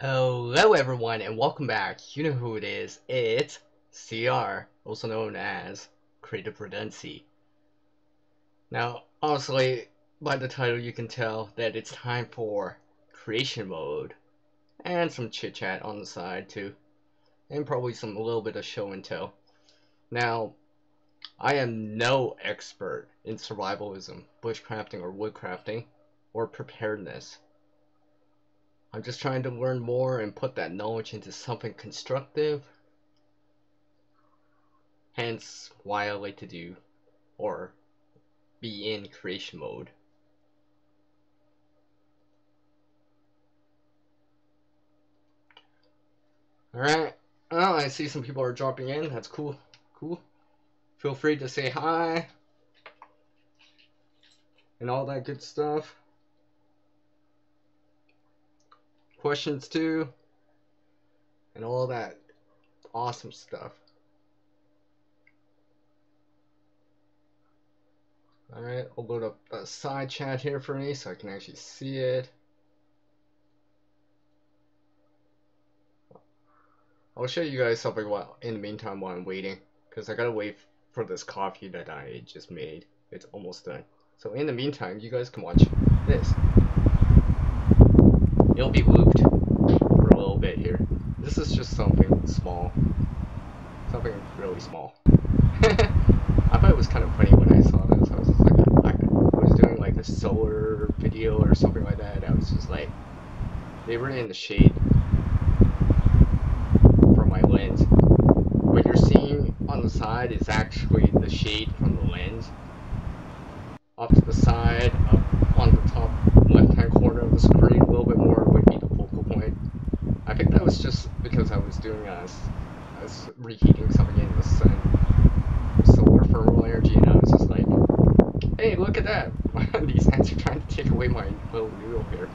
Hello everyone and welcome back. You know who it is. It's CR, also known as Creative Redundancy. Now, honestly, by the title you can tell that it's time for creation mode and some chit chat on the side too, and probably a little bit of show and tell. Now, I am no expert in survivalism, bushcrafting or woodcrafting, or preparedness. I'm just trying to learn more and put that knowledge into something constructive. Hence why I like to do or be in creation mode. Alright. Oh, I see some people are dropping in. That's cool. Cool. Feel free to say hi and all that good stuff. Questions too. And all that awesome stuff. Alright, I'll load up a side chat here for me so I can actually see it. I'll show you guys something while in the meantime while I'm waiting, because I gotta wait for this coffee that I just made. It's almost done. So in the meantime, you guys can watch this. It'll be looped for a little bit here. This is just something small. Something really small. I thought it was kind of funny when I saw this. I was just like, I was doing like a solar video or something like that. I was just like, they were in the shade from my lens. What you're seeing on the side is actually the shade from the lens. Off to the side, up on the top left-hand corner of the screen, a little bit more would be the focal point. I think that was just because I was doing I was reheating something in the sun, solar thermal energy, and I was just like, hey, look at that! These ants are trying to take away my little noodle here.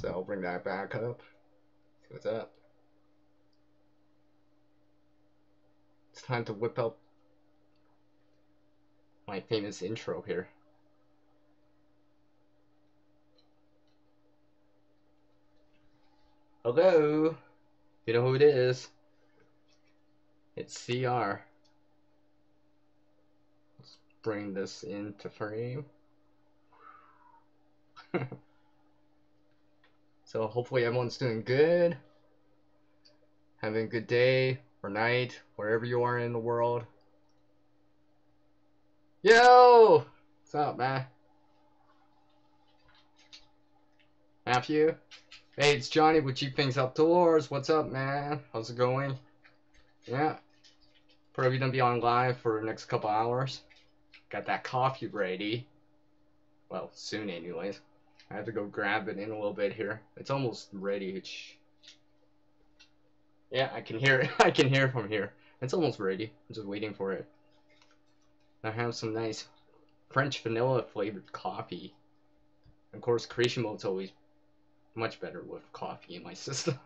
So I'll bring that back up. See what's up. It's time to whip up my famous intro here. Hello! You know who it is? It's CR. Let's bring this into frame. So hopefully everyone's doing good. Having a good day or night, wherever you are in the world. Yo! What's up, man? Matthew? Hey, it's Johnny with Cheap Things Outdoors. What's up, man? How's it going? Yeah. Probably gonna be on live for the next couple hours. Got that coffee ready. Well, soon anyways. I have to go grab it in a little bit here. It's almost ready. Yeah, I can hear it. I can hear it from here. It's almost ready. I'm just waiting for it. I have some nice French vanilla flavored coffee. Of course, creation mode's always much better with coffee in my system.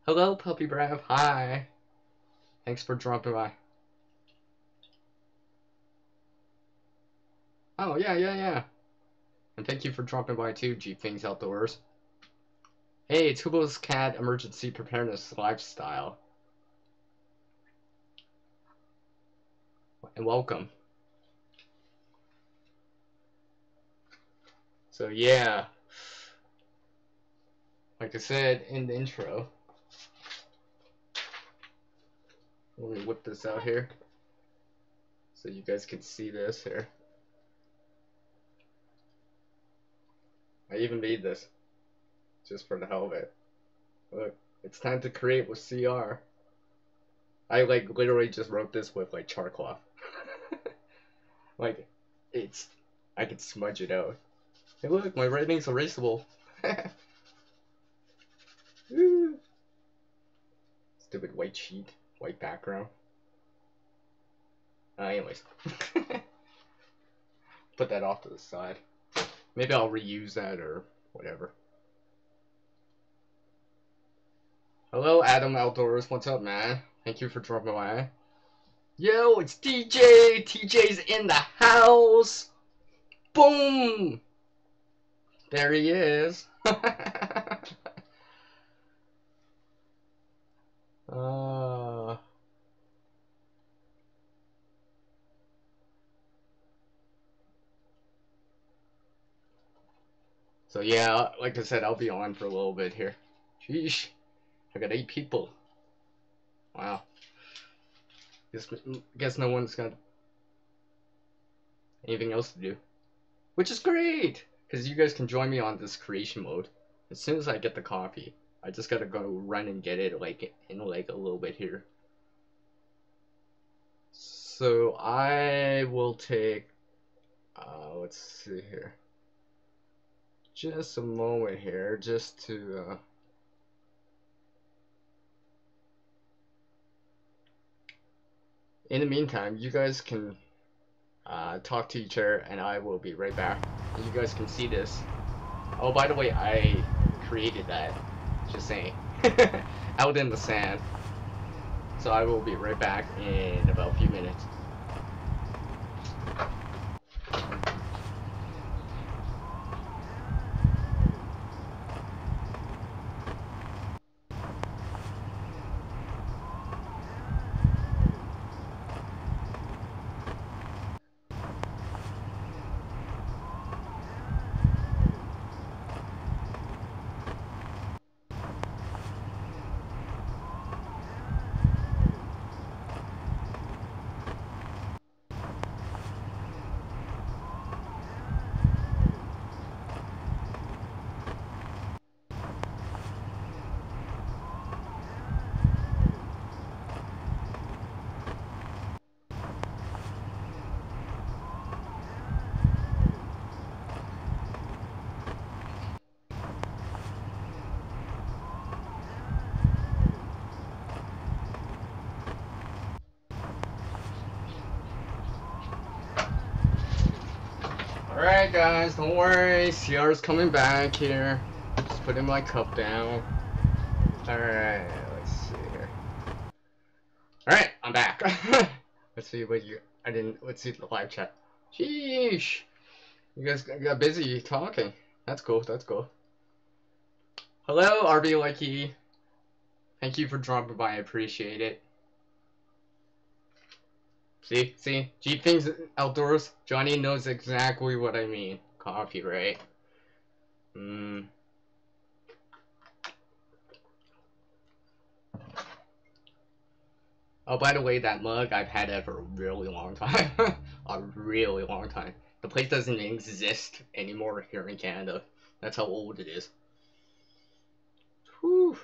Hello, Puppy Brav. Hi. Thanks for dropping by. Oh, yeah. And thank you for dropping by too, Jeep Things Outdoors. Hey, it's Hugo's Cat Emergency Preparedness Lifestyle. And welcome. So yeah, like I said in the intro, let me whip this out here so you guys can see this here. I even made this just for the hell of it. Look, it's time to create with CR. I like literally just wrote this with like char cloth. Like, I could smudge it out. Hey look, my writing's erasable. Stupid white sheet, white background. Anyways. Put that off to the side. Maybe I'll reuse that or whatever. Hello, Adam Outdoors. What's up, man? Thank you for dropping by. Yo, it's TJ. TJ's in the house. Boom. There he is. uh, so yeah, like I said, I'll be on for a little bit here. Sheesh. I got 8 people. Wow. Guess no one's got anything else to do. Which is great! Because you guys can join me on this creation mode. As soon as I get the coffee, I just gotta go run and get it like in like a little bit here. So I will take, let's see here. Just a moment here, just to, in the meantime, you guys can talk to each other, and I will be right back. And you guys can see this. Oh, by the way, I created that. Just saying. Out in the sand. So I will be right back in about a few minutes. Alright guys, don't worry, CR's coming back here. Just putting my cup down. Alright, let's see here. Alright, I'm back. Let's see what you, let's see the live chat. Sheesh. You guys got busy talking. That's cool, that's cool. Hello, RB Lucky. Thank you for dropping by, I appreciate it. See? Jeep things outdoors. Johnny knows exactly what I mean. Coffee, right? Oh, by the way, that mug, I've had that for a really long time. A really long time. The place doesn't exist anymore here in Canada. That's how old it is. Whew.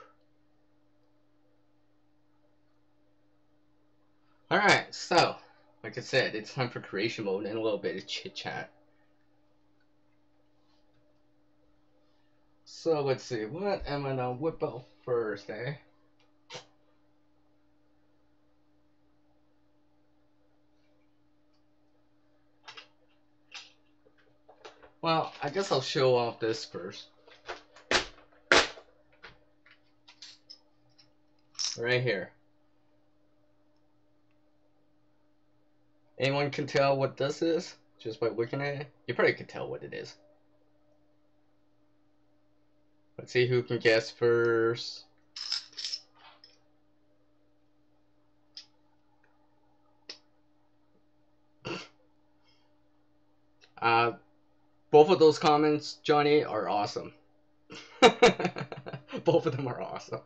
Alright, so, like I said, it's time for creation mode and a little bit of chit chat. So, let's see, what am I gonna whip out first, eh? Well, I guess I'll show off this first. Right here. Anyone can tell what this is just by looking at it? You probably could tell what it is. Let's see who can guess first. Both of those comments, Johnny, are awesome. Both of them are awesome.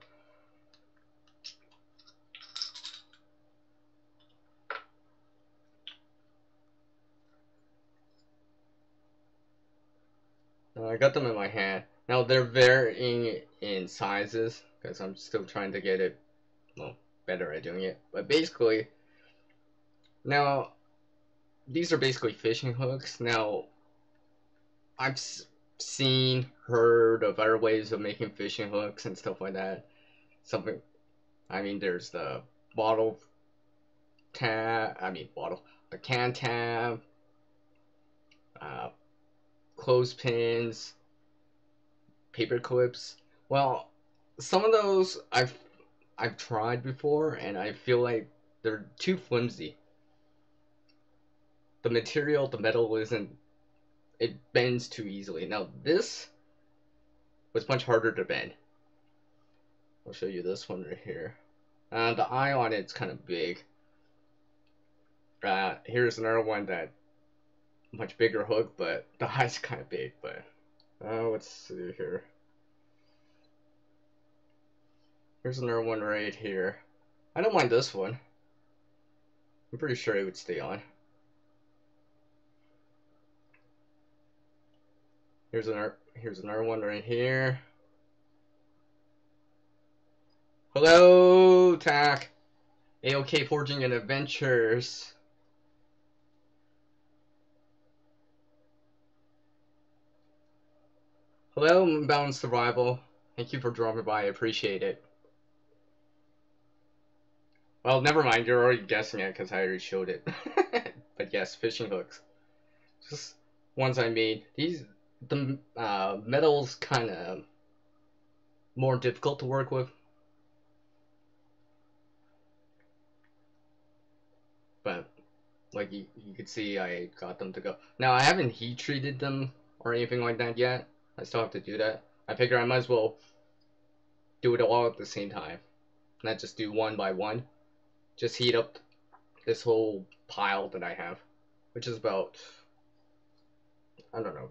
I got them in my hand. Now they're varying in sizes because I'm still trying to get it, well, better at doing it. But basically, now these are basically fishing hooks. Now I've seen, heard of other ways of making fishing hooks and stuff like that. There's the bottle tab, the can tab, clothespins, paper clips. Well, some of those I've tried before, and I feel like they're too flimsy. the material, the metal isn't, it bends too easily. Now this was much harder to bend. I'll show you this one right here. The eye on it's kind of big. Here's another one that much bigger hook, but the eye's kind of big. But let's see here. Here's another one right here. I don't mind this one. I'm pretty sure it would stay on. Here's another one right here. Hello, Tack. AOK Forging and Adventures. Hello, Bound Survival. Thank you for dropping by. I appreciate it. Well, never mind. You're already guessing it because I already showed it. But yes, fishing hooks. Just ones I made. The metal's kind of more difficult to work with. But like you could see, I got them to go. Now I haven't heat treated them or anything like that yet. I still have to do that. I figure I might as well do it all at the same time, not just do one by one. Just heat up this whole pile that I have, which is about, I don't know,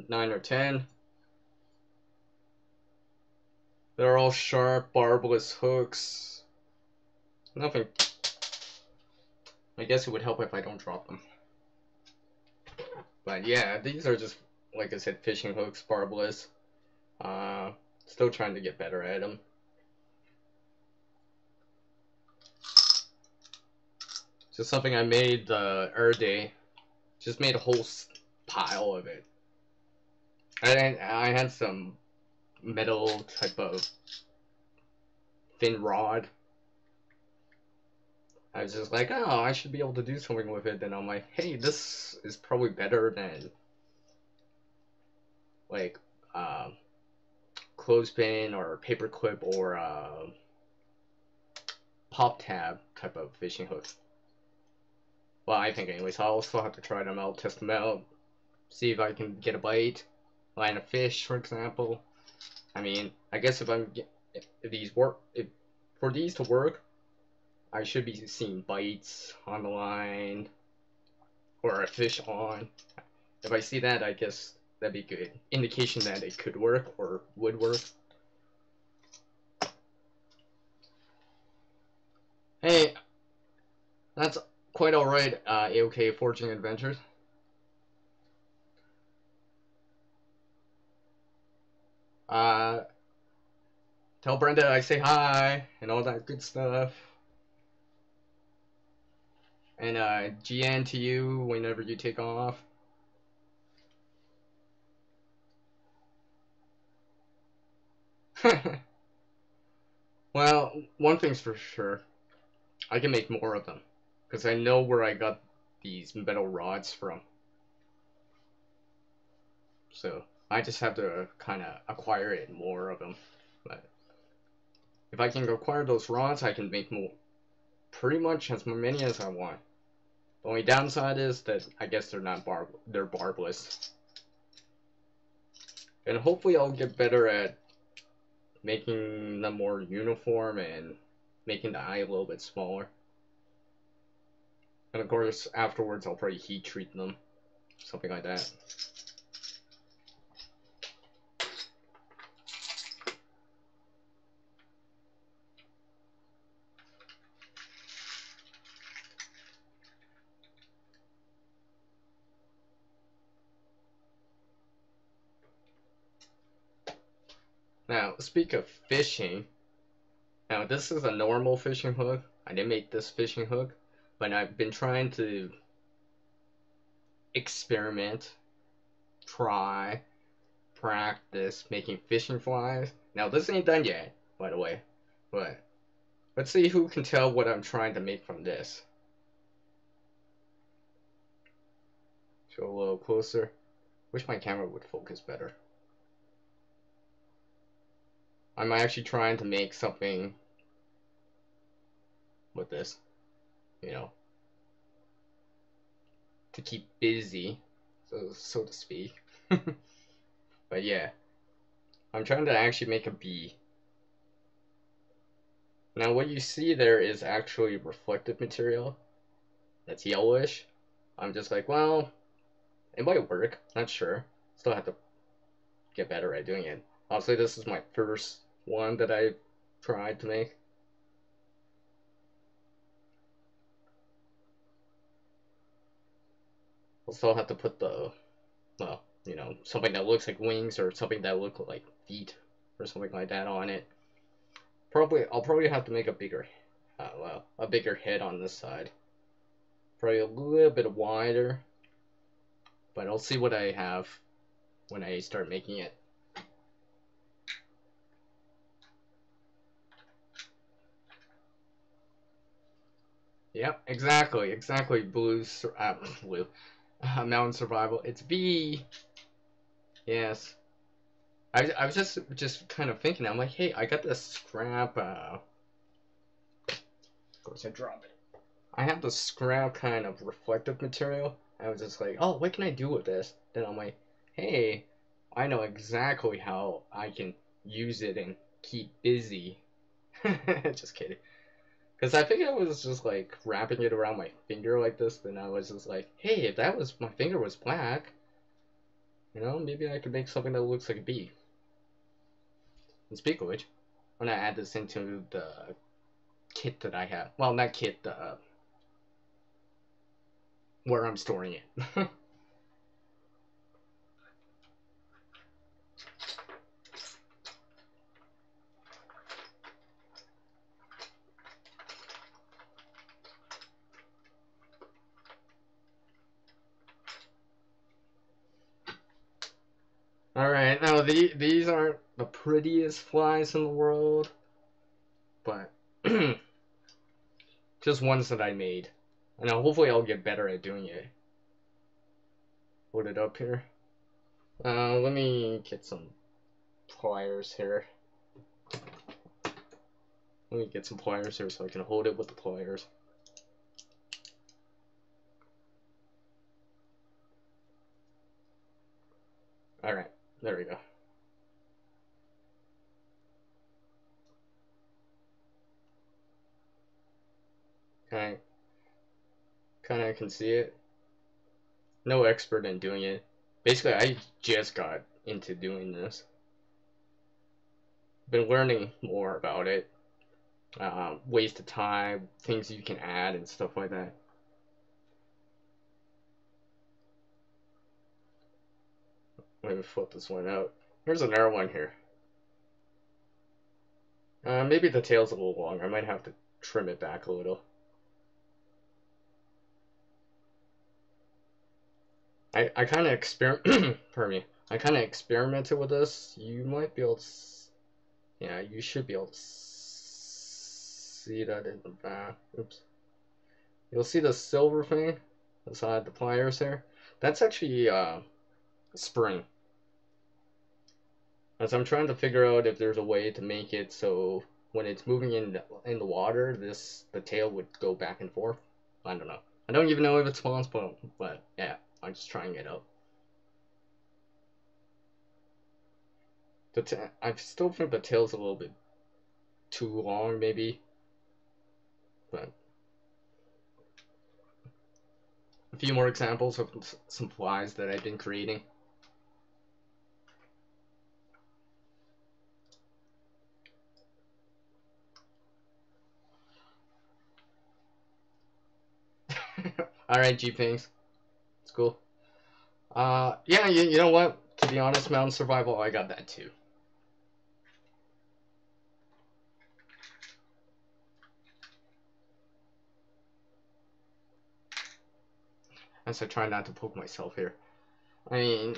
9 or 10. They're all sharp, barbless hooks. Nothing. I guess it would help if I don't drop them. But yeah, these are just, like I said, fishing hooks, barbless. Still trying to get better at them. Just something I made the other day. Just made a whole pile of it. I had some metal type of thin rod. I was just like, oh, I should be able to do something with it. Then I'm like, hey, this is probably better than like clothespin or paperclip or pop tab type of fishing hook. Well, I think anyway, so I'll still have to try them out, test them out, see if I can get a bite, land a fish, for example. I mean, I guess if these work, for these to work, I should be seeing bites on the line or a fish on. If I see that, I guess that'd be good indication that it could work or would work. Hey, that's quite alright, AOK Forging Adventures. Tell Brenda I say hi and all that good stuff. And GN to you whenever you take off. Well, one thing's for sure. I can make more of them. Because I know where I got these metal rods from. So, I just have to kind of acquire it more of them. But if I can acquire those rods, I can make more. Pretty much as many as I want. The only downside is that I guess they're not they're barbless. And hopefully I'll get better at making them more uniform and making the eye a little bit smaller. And of course, afterwards I'll probably heat treat them. Something like that. Now, speak of fishing. Now, this is a normal fishing hook. I didn't make this fishing hook, but I've been trying to experiment, try, practice making fishing flies. Now, this ain't done yet, by the way, but let's see who can tell what I'm trying to make from this. Show a little closer. Wish my camera would focus better. I'm actually trying to make something with this, you know. to keep busy, so to speak. But yeah, I'm trying to actually make a bee. Now what you see there is actually reflective material that's yellowish. I'm just like, well, it might work, not sure. Still have to get better at doing it. Honestly, this is my first one that I tried to make. I'll still have to put the, well, you know, something that looks like wings or something that look like feet or something like that on it. I'll probably have to make a bigger, well, a bigger head on this side. Probably a little bit wider, but I'll see what I have when I start making it. Yep, exactly. Blue, mountain survival. It's B. Yes. I was just kind of thinking. I'm like, hey, I got this scrap. Of course, I drop it. I have the scrap kind of reflective material. I was just like, oh, what can I do with this? Then I'm like, hey, I know exactly how I can use it and keep busy. Just kidding. Because I think I was just like wrapping it around my finger like this. Then I was just like, hey, if that was my finger was black, you know, maybe I could make something that looks like a bee. And speak of which, I'm gonna add this into the kit that I have. Well, not kit, where I'm storing it. Alright, now these aren't the prettiest flies in the world, but just ones that I made. And hopefully I'll get better at doing it. Put it up here. Let me get some pliers here. Let me get some pliers here so I can hold it with the pliers. Alright, there we go. Kind of can see it. No expert in doing it. Basically, I just got into doing this. Been learning more about it. Waste of time, things you can add, and stuff like that. Let me flip this one out. Here's another one here. Maybe the tail's a little long. I might have to trim it back a little. I kind of pardon me. I kind of experimented with this. You might be able to, yeah, you should be able to see that in the back. Oops. You'll see the silver thing inside the pliers there. That's actually a spring. As I'm trying to figure out if there's a way to make it so when it's moving in the water, the tail would go back and forth. I don't know. I don't even know if it's possible, but yeah, I'm just trying it out. I still think the tail's a little bit too long, maybe, but a few more examples of some flies that I've been creating. Alright, G-Pings. It's cool. Yeah, you know what? To be honest, Mountain Survival, I got that too. As I try not to poke myself here. I mean,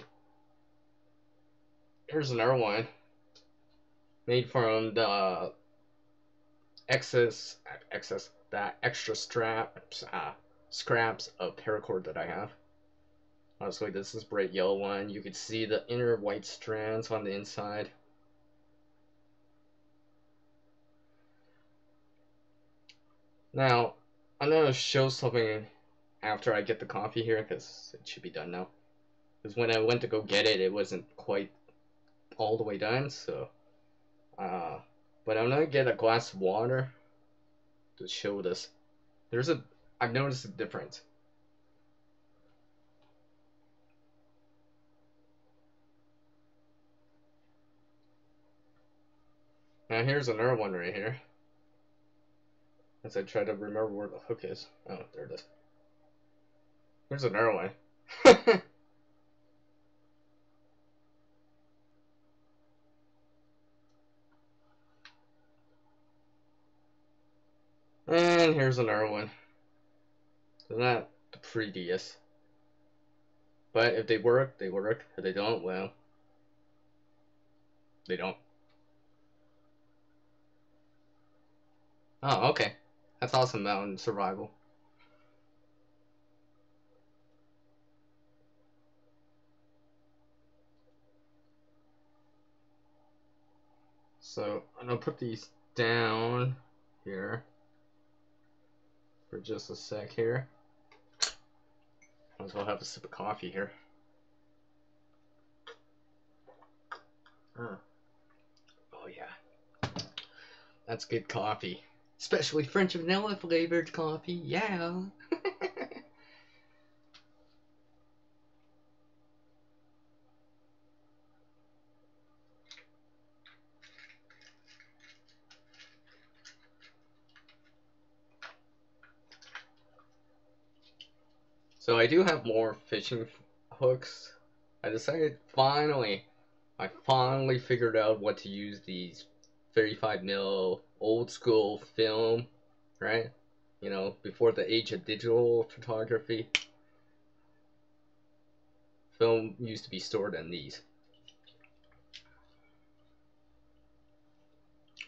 here's another one. Made from the that extra scraps of paracord that I have. Honestly, this is bright yellow one. You can see the inner white strands on the inside. Now, I'm gonna show something after I get the coffee here, because it should be done now. Because when I went to go get it, it wasn't quite all the way done, so but I'm gonna get a glass of water to show this. I've noticed a difference. Now here's another one right here. As I try to remember where the hook is. Oh, there it is. Here's another one. And here's another one. They're not the prettiest. But if they work, they work. If they don't, well, they don't. Oh, okay. That's awesome, mountain survival. So I'm gonna put these down here for just a sec here. Might as well have a sip of coffee here. Oh yeah, that's good coffee, especially French vanilla flavored coffee. Yeah. So I do have more fishing hooks. I decided I finally figured out what to use these 35mm old school film, right? You know, before the age of digital photography, film used to be stored in these.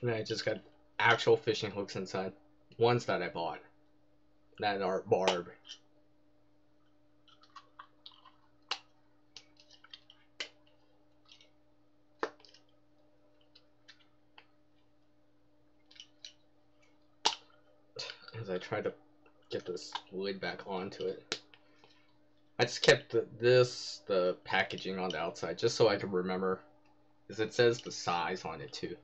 And I just got actual fishing hooks inside. Ones that I bought that are barb. As I try to get this lid back onto it. I just kept the packaging on the outside just so I could remember, because it says the size on it too.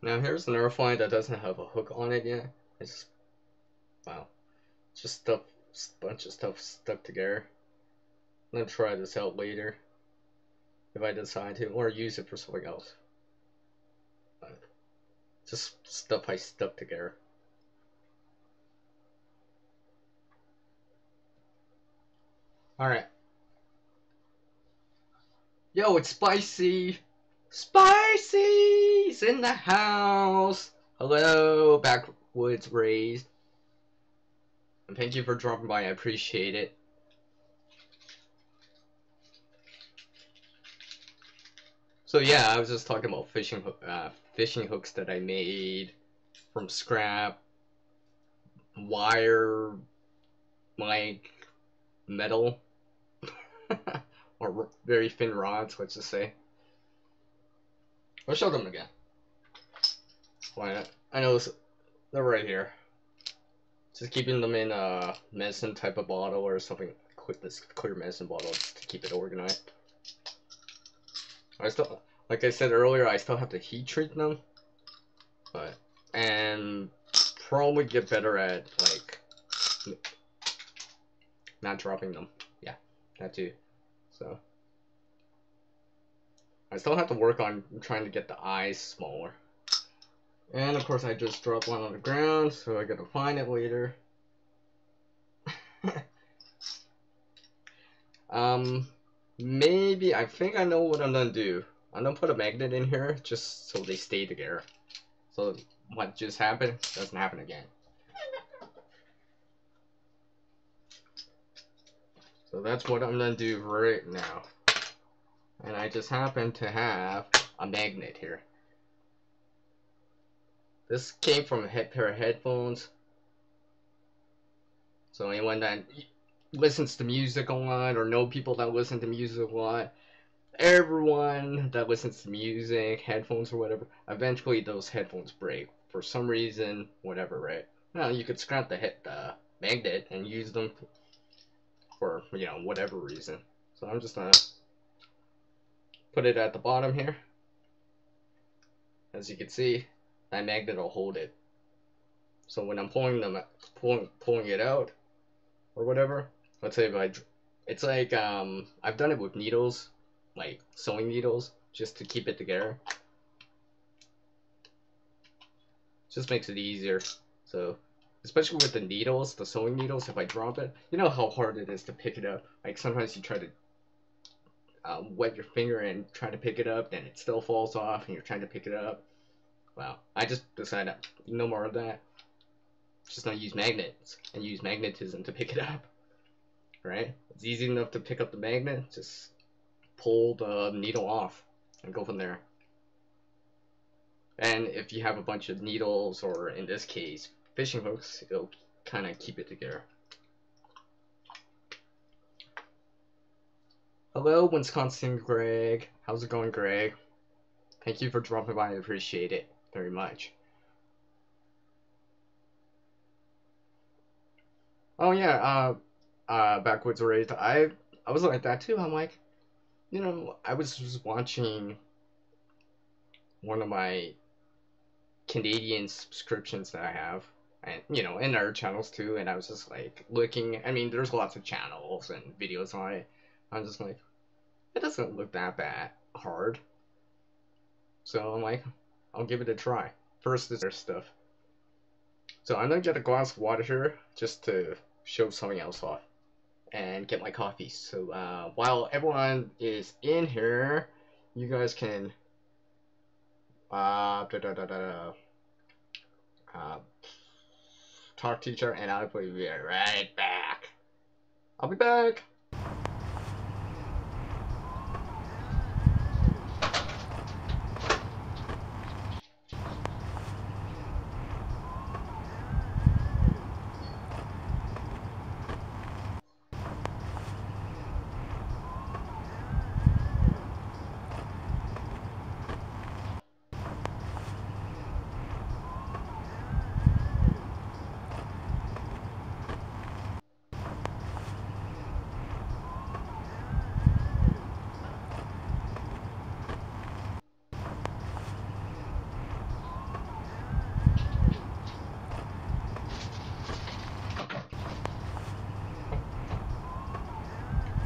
Now here's an airfly that doesn't have a hook on it yet. It's, wow, just a bunch of stuff stuck together. I'm gonna try this out later if I decide to, or use it for something else. But just stuff I stuck together. Alright. Yo, it's Spicy! Spicy's in the house! Hello, backwoods raised. And thank you for dropping by, I appreciate it. So yeah, I was just talking about fishing hooks that I made from scrap, wire, like metal, or very thin rods, let's just say. I'll show them again. Why not? I know they're right here. Just keeping them in a medicine type of bottle or something. This clear medicine bottle just to keep it organized. I still, like I said earlier, I still have to heat treat them, and probably get better at like not dropping them. Yeah, that too. So I still have to work on trying to get the eyes smaller. And of course I just dropped one on the ground, so I gotta find it later. Maybe, I think I know what I'm gonna do. I'm gonna put a magnet in here just so they stay together. So what just happened doesn't happen again. So that's what I'm gonna do right now. And I just happen to have a magnet here. This came from a pair of headphones. So anyone that listens to music a lot or know people that listen to music a lot, everyone that listens to music, headphones or whatever, eventually those headphones break for some reason, whatever, right? Now you could scrap the magnet and use them for, you know, whatever reason. So I'm just gonna put it at the bottom here. As you can see, that magnet will hold it. So when I'm pulling it out or whatever, let's say if it's like I've done it with needles, like sewing needles, just to keep it together. Just makes it easier. So especially with the needles, the sewing needles, if I drop it, you know how hard it is to pick it up. Like sometimes you try to wet your finger and try to pick it up, then it still falls off, and you're trying to pick it up. Well, I just decided no more of that. Just not use magnets and use magnetism to pick it up. Right? It's easy enough to pick up the magnet. Just pull the needle off and go from there. And if you have a bunch of needles, or in this case, fishing hooks, it'll kind of keep it together. Hello, Wisconsin Greg. How's it going, Greg? Thank you for dropping by. I appreciate it very much. Oh yeah, Backwoods Raised. I was like that too. I'm like, you know, I was just watching one of my Canadian subscriptions that I have, and you know, and other channels too, and I was just like looking. I mean, there's lots of channels and videos on it. I'm just like, it doesn't look that bad hard. So I'm like, I'll give it a try. First is their stuff. So I'm gonna get a glass of water here just to show something else off and get my coffee. So while everyone is in here, you guys can talk to each other, and I'll be right back. I'll be back.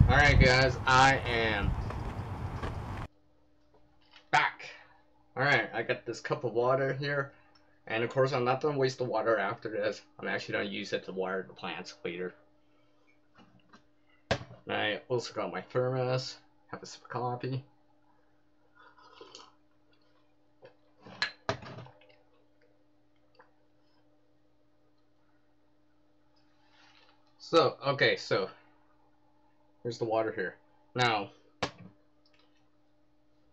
Alright guys, I am back. Alright, I got this cup of water here, and of course I'm not gonna waste the water after this. I'm actually gonna use it to water the plants later. I also got my thermos, have a sip of coffee. So, okay, so here's the water here. Now,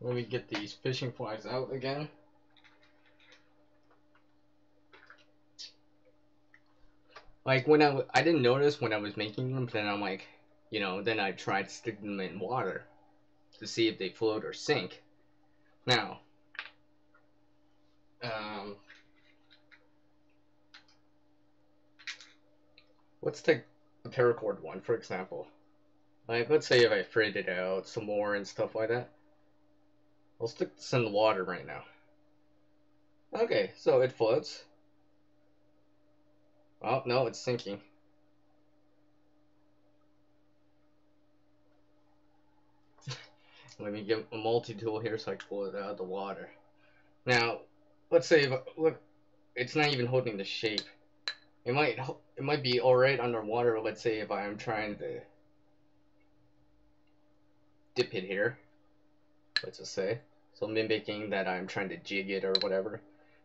let me get these fishing flies out again. Like when I didn't notice when I was making them, but then I'm like, you know, then I tried to stick them in water to see if they float or sink. Now, let's take the paracord one for example. Like, let's say if I fritted it out some more and stuff like that. I'll stick this in the water right now. Okay, so it floats. Oh, no, it's sinking. Let me get a multi-tool here so I can pull it out of the water. Now, let's say, look, it's not even holding the shape. It might be alright underwater, let's say if I'm trying to dip it here. Let's just say. So mimicking that I'm trying to jig it or whatever.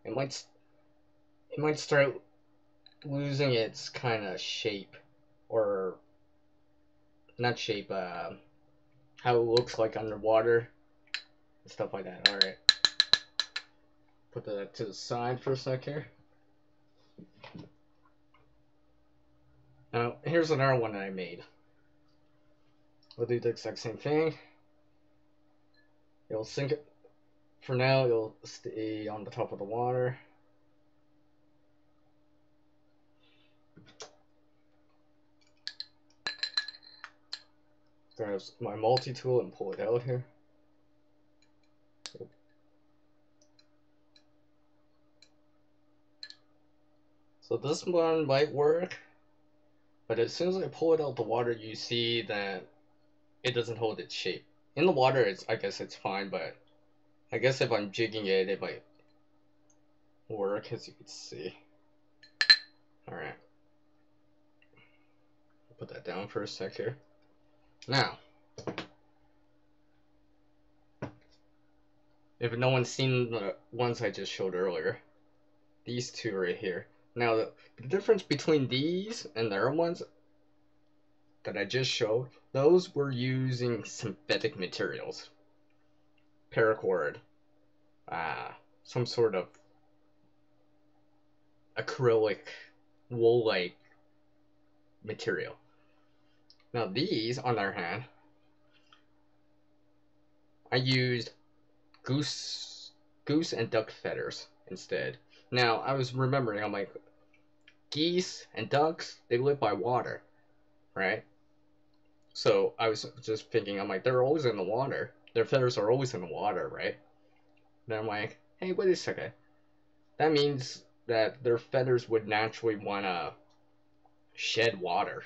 It might start losing its kind of shape, or not shape, how it looks like underwater and stuff like that. Alright, put that to the side for a sec here. Now here's another one that I made. I'll do the exact same thing. It'll sink it. For now, it'll stay on the top of the water. Grab my multi-tool and pull it out here. So this one might work, but as soon as I pull it out the water, you see that it doesn't hold its shape. In the water, I guess it's fine, but I guess if I'm jigging it, it might work, as you can see. Alright. Put that down for a sec here. Now, if no one's seen the ones I just showed earlier, these two right here. Now, the difference between these and the other ones that I just showed, those were using synthetic materials. Paracord, some sort of acrylic, wool-like material. Now these, on the other hand, I used goose and duck feathers instead. Now, I was remembering, I'm like, geese and ducks, they live by water, right? So I was just thinking, I'm like, they're always in the water. Their feathers are always in the water, right? Then I'm like, hey, wait a second. That means that their feathers would naturally want to shed water.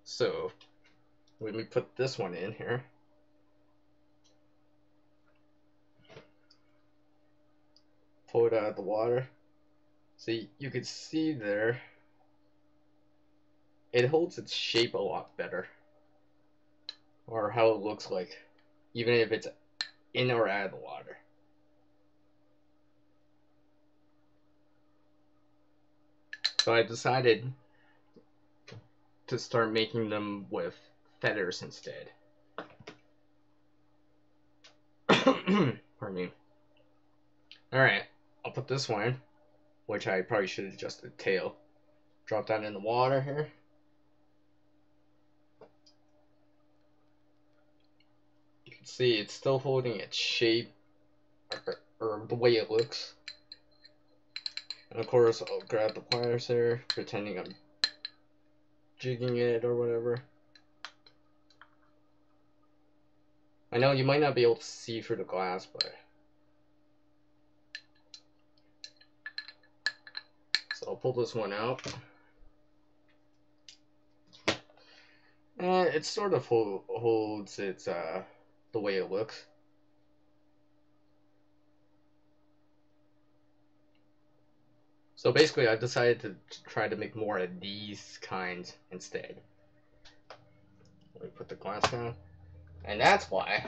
So let me put this one in here. Pull it out of the water. See, you can see there, it holds its shape a lot better. Or how it looks like, even if it's in or out of the water. So I decided to start making them with feathers instead. Pardon me. Alright, I'll put this one, which I probably should have adjusted the tail. Drop that in the water here. You can see it's still holding its shape, or the way it looks. And of course, I'll grab the pliers there, pretending I'm jigging it or whatever. I know you might not be able to see through the glass, but... So I'll pull this one out. And it sort of holds its, the way it looks. So basically, I decided to try to make more of these kinds instead. Let me put the glass down. And that's why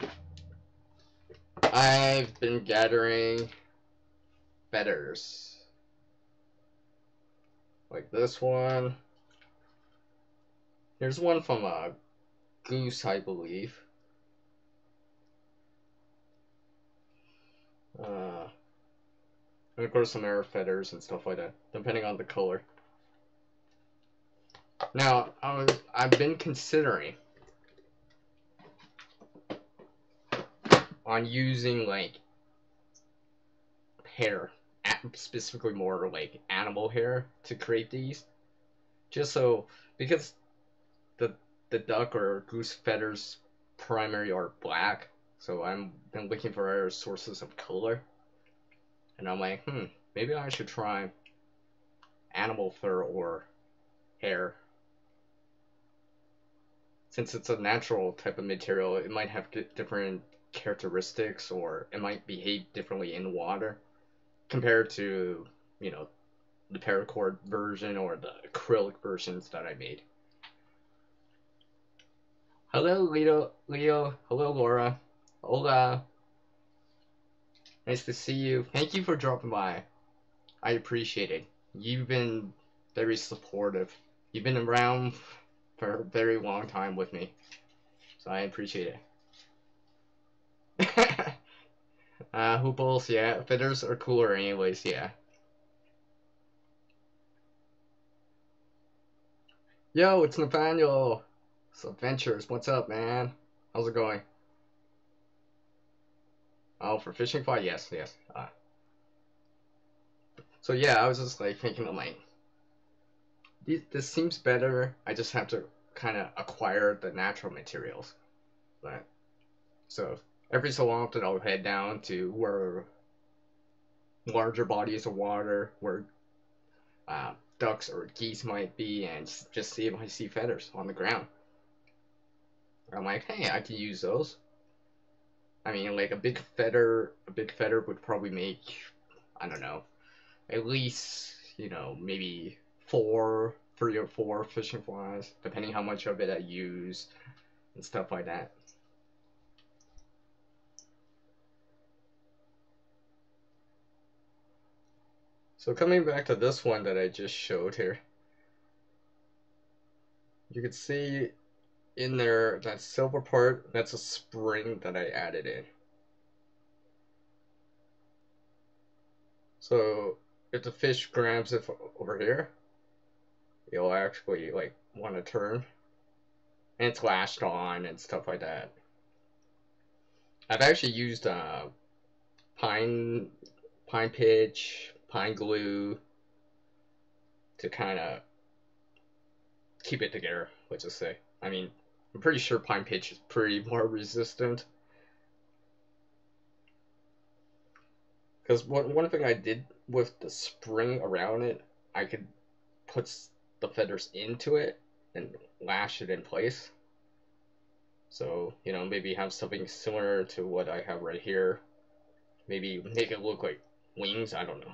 I've been gathering feathers. Like this one. Here's one from a goose, I believe. And of course some arrow feathers and stuff like that, depending on the color. Now, I've been considering on using like hair, specifically more like animal hair, to create these. Just so, because the duck or goose feathers primary are black, so I've been looking for other sources of color. And I'm like, maybe I should try animal fur or hair. Since it's a natural type of material, it might have different characteristics, or it might behave differently in water compared to, you know, the paracord version or the acrylic versions that I made. Hello, Leo. Hello, Laura. Hola. Nice to see you. Thank you for dropping by. I appreciate it. You've been very supportive. You've been around for a very long time with me, so I appreciate it. Hooples, yeah. Feathers are cooler anyways, yeah. Yo, it's Nathaniel. So Adventures, what's up, man? How's it going? Oh, for fishing fly? Yes, yes. So yeah, I was just like thinking, I'm like, this seems better. I just have to kind of acquire the natural materials. But so every so often, I'll head down to where larger bodies of water, where ducks or geese might be, and just see if I see feathers on the ground. I'm like, hey, I can use those. I mean, like a big feather would probably make, I don't know, at least, maybe 3 or 4 fishing flies, depending how much of it I use and stuff like that. So coming back to this one that I just showed here, you can see in there that silver part, that's a spring that I added in. So if the fish grabs it over here, you'll actually like want to turn, and it's lashed on and stuff like that. I've actually used pine pine pitch, pine glue to kind of keep it together. Let's just say. I mean, I'm pretty sure pine pitch is pretty more resistant. Because one thing I did with the spring around it, I could put the feathers into it and lash it in place. So, maybe have something similar to what I have right here. Maybe make it look like wings, I don't know.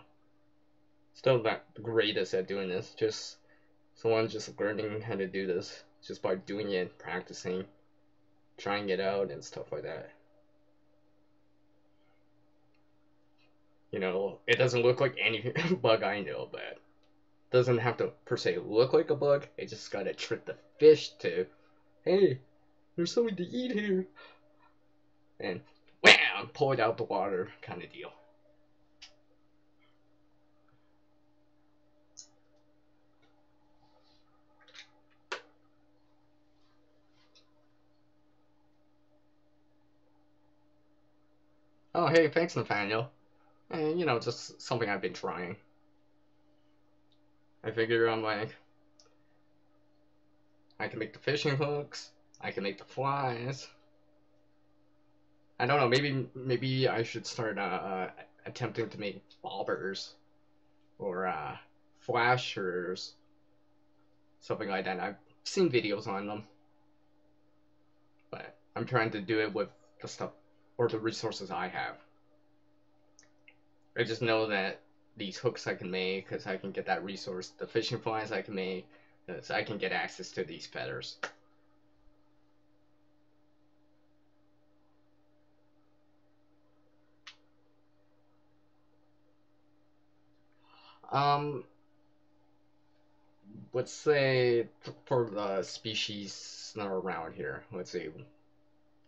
Still not the greatest at doing this, just someone just learning how to do this just by doing it, practicing, trying it out, and stuff like that. It doesn't look like any bug I know, but it doesn't have to per se look like a bug. It just gotta trick the fish to, hey, there's something to eat here, and wham, pull it out the water, kind of deal. Oh, hey, thanks, Nathaniel. And just something I've been trying. I figure I'm like, I can make the fishing hooks, I can make the flies. I don't know, maybe I should start attempting to make bobbers or flashers, something like that. I've seen videos on them, but I'm trying to do it with the stuff or the resources I have. I just know that these hooks I can make because I can get that resource. The fishing flies I can make because I can get access to these feathers. Um, let's say for the species that are around here, let's see,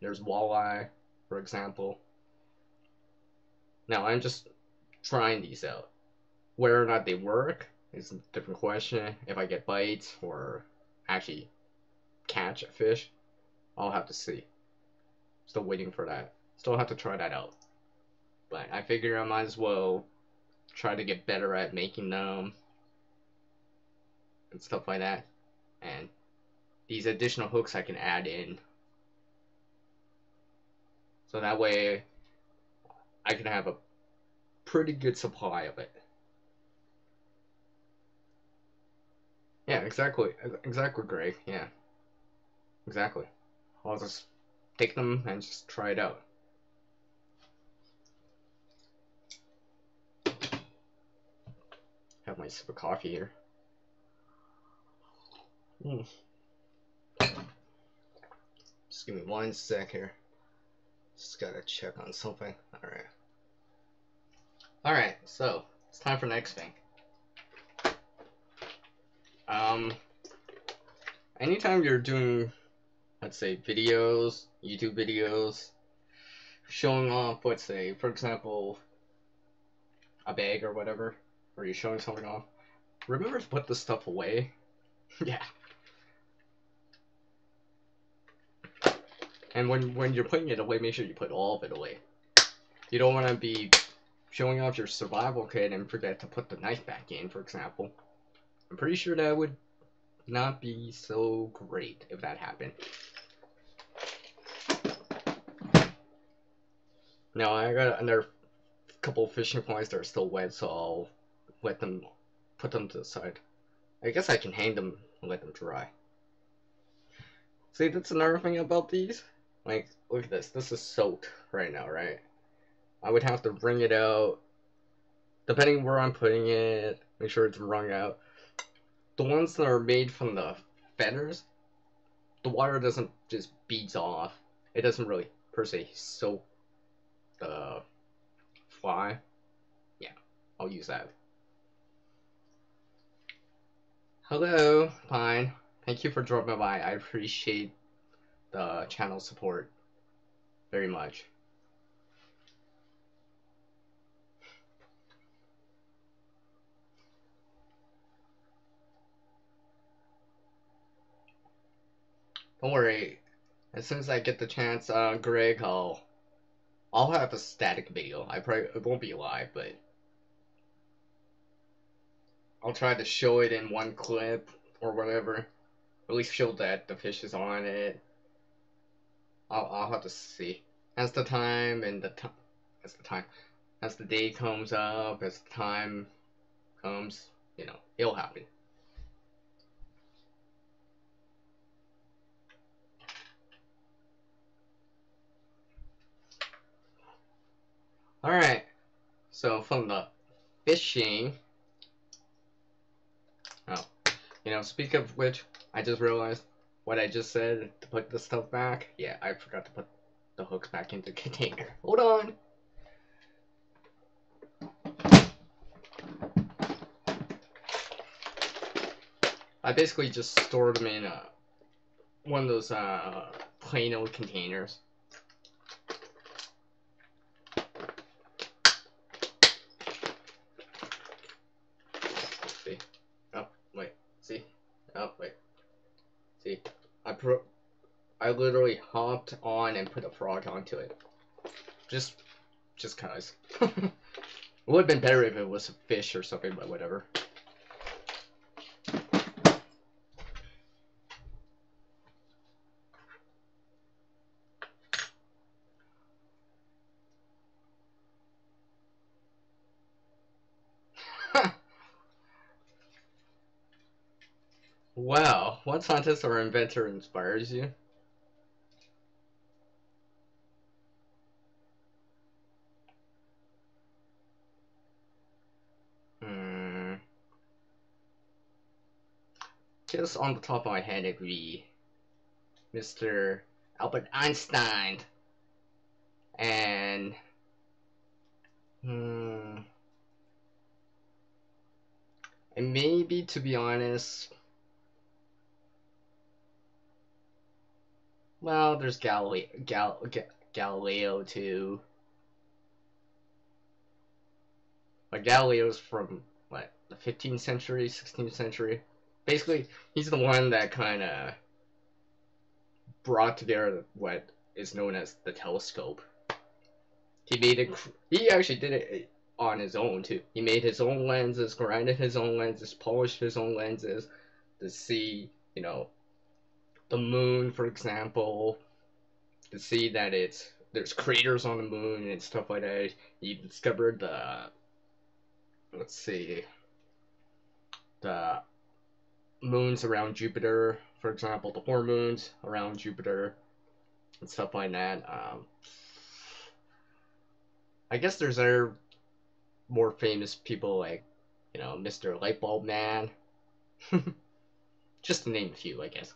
there's walleye, for example. Now I'm just trying these out. Whether or not they work is a different question. If I get bites or actually catch a fish, I'll have to see. Still waiting for that. Still have to try that out. But I figure I might as well try to get better at making them and stuff like that. And these additional hooks I can add in. So that way I can have a pretty good supply of it. Yeah, exactly. Exactly, Greg. Yeah, exactly. I'll just take them and just try it out. Have my sip of coffee here. Just give me 1 sec here. Just gotta check on something. Alright. Alright, so it's time for next thing. Anytime you're doing, let's say, videos, YouTube videos, showing off, let's say, for example, a bag or whatever, or you're showing something off, remember to put the stuff away. Yeah. And when you're putting it away, make sure you put all of it away. You don't want to be showing off your survival kit and forget to put the knife back in, for example. I'm pretty sure that would not be so great if that happened. Now I got another couple fishing points that are still wet, so I'll put them to the side. I guess I can hang them and let them dry. See, that's another thing about these. Like, look at this. This is soaked right now, right? I would have to wring it out. Depending where I'm putting it, make sure it's wrung out. The ones that are made from the feathers, the water doesn't just beads off. It doesn't really, per se, soak the fly. Yeah, I'll use that. Hello, Pine. Thank you for dropping by. I appreciate the channel support very much. Don't worry. As soon as I get the chance, Greg, I'll have a static video. It won't be live, but I'll try to show it in one clip or whatever. At least show that the fish is on it. I'll have to see as the time and as the day comes up, as the time comes, you know, it'll happen. Alright, so from the fishing, oh, you know, speak of which, I just realized what I just said to put the stuff back. Yeah, I forgot to put the hooks back into the container. Hold on. I basically just stored them in one of those plain old containers. Let's see. Oh wait. See. Oh wait. See. I literally hopped on and put a frog onto it. Just cause. It would have been better if it was a fish or something, but whatever. Wow, what scientist or inventor inspires you? Just on the top of my head, it'd be Mr. Albert Einstein. And and maybe, to be honest, well, there's Galileo too. But Galileo's from what, the 15th century, 16th century. Basically, he's the one that kind of brought together what is known as the telescope. He made it. He actually did it on his own too. He made his own lenses, grinded his own lenses, polished his own lenses to see, you know, the moon, for example, to see that there's craters on the moon and stuff like that. He discovered the, let's see, the moons around Jupiter, for example, the 4 moons around Jupiter and stuff like that. I guess there's other more famous people like, you know, Mr. Lightbulb Man. Just to name a few, I guess.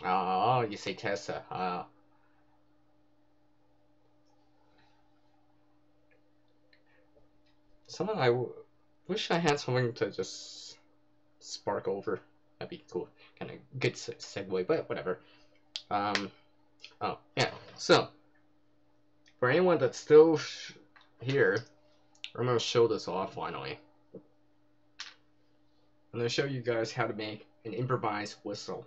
Oh, you say Tesla. I wish I had something to just spark over. That'd be cool. Kind of good segue, but whatever. Oh, yeah. So, for anyone that's still here, I'm going to show this off finally. I'm going to show you guys how to make an improvised whistle.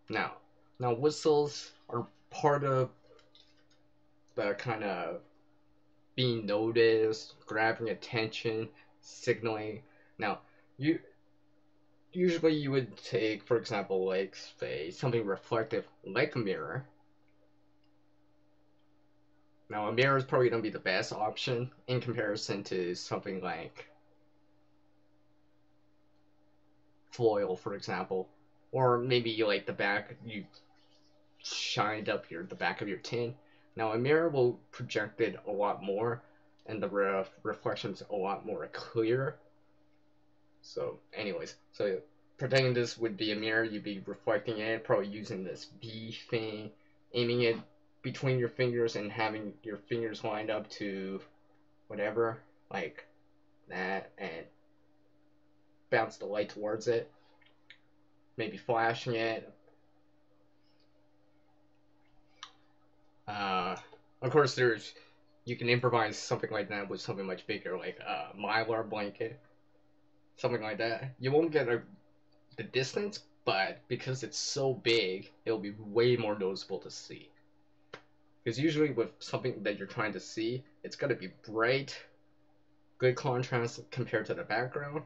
Now whistles are part of the kind of being noticed, grabbing attention, signaling. Now, you usually you would take, for example, like say something reflective like a mirror. Now, a mirror is probably gonna be the best option in comparison to something like foil, for example, or maybe like the back you shined up the back of your tin. Now, a mirror will project it a lot more, and the reflection's a lot more clear. So, anyways, so pretending this would be a mirror, you'd be reflecting it, probably using this B thing, aiming it between your fingers and having your fingers lined up to whatever, like that, and bounce the light towards it, maybe flashing it. Of course, you can improvise something like that with something much bigger, like a mylar blanket, something like that. You won't get the distance, but because it's so big, it'll be way more noticeable to see. Because usually with something that you're trying to see, it's got to be bright, good contrast compared to the background,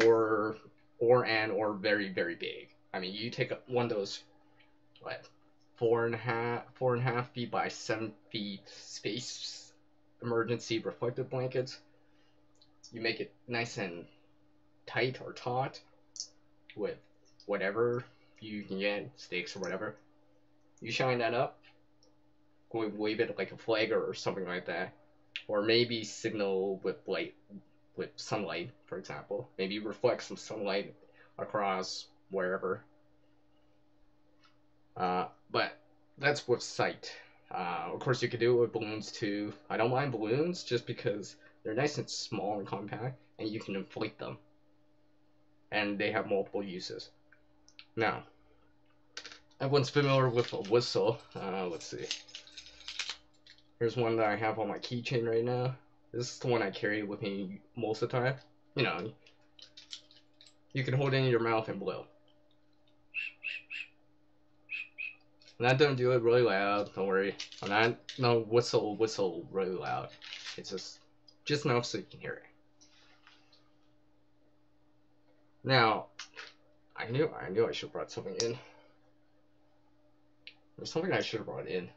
or very very big. I mean, you take one of those, what, 4.5 feet by 7 feet space emergency reflective blankets. You make it nice and tight or taut with whatever you can get, sticks or whatever. You shine that up, wave it like a flag or something like that, or maybe signal with light, with sunlight, for example. Maybe reflect some sunlight across wherever. But that's with sight. Of course, you could do it with balloons too. I don't mind balloons just because they're nice and small and compact, and you can inflate them. And they have multiple uses. Now, everyone's familiar with a whistle. Let's see. Here's one that I have on my keychain right now. This is the one I carry with me most of the time. You know, you can hold it in your mouth and blow. And that don't do it really loud, don't worry. I'm not no whistle really loud. It's just enough so you can hear it. Now, I knew I should have brought something in. There's something I should have brought in.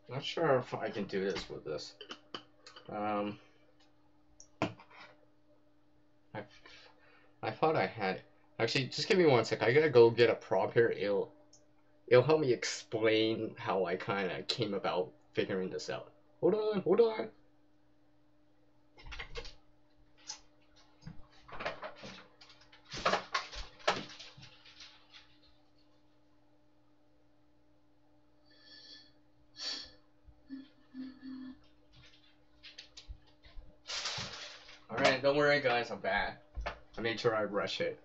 Not sure if I can do this with this. I thought I had it. Actually, just give me one sec. I gotta go get a prop here. It'll help me explain how I kind of came about figuring this out. Hold on. Alright, don't worry guys, I'm back. I made sure I rush it.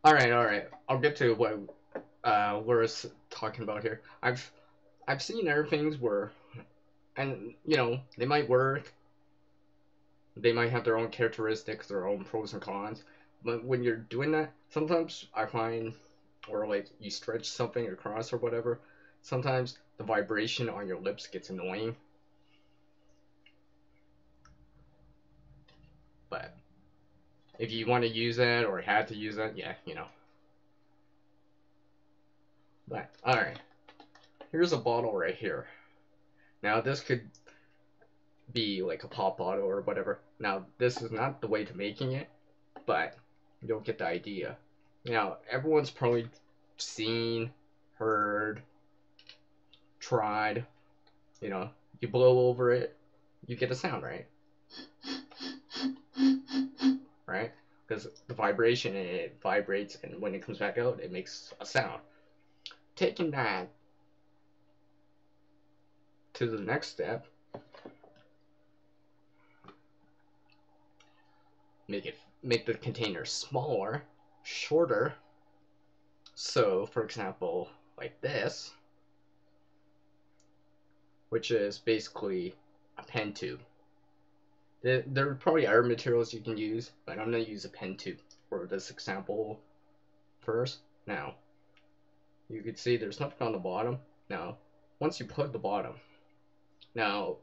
Alright. I'll get to what we're talking about here. I've seen other things where, and you know, they might work. They might have their own characteristics, their own pros and cons. But when you're doing that, sometimes I find, or like you stretch something across or whatever, sometimes the vibration on your lips gets annoying. But if you want to use that or had to use that, yeah, you know. But, alright. Here's a bottle right here. Now, this could be like a pop bottle or whatever. Now, this is not the way to making it, but you'll get the idea. Now, everyone's probably seen, heard, tried, you know, you blow over it, you get a sound, right? Right? Because the vibration, it vibrates, and when it comes back out, it makes a sound. Taking that to the next step, make the container smaller, shorter. So, for example, like this, which is basically a pen tube. There are probably other materials you can use, but I'm going to use a pen tube for this example first. Now, you can see there's nothing on the bottom. Now, once you plug the bottom, now,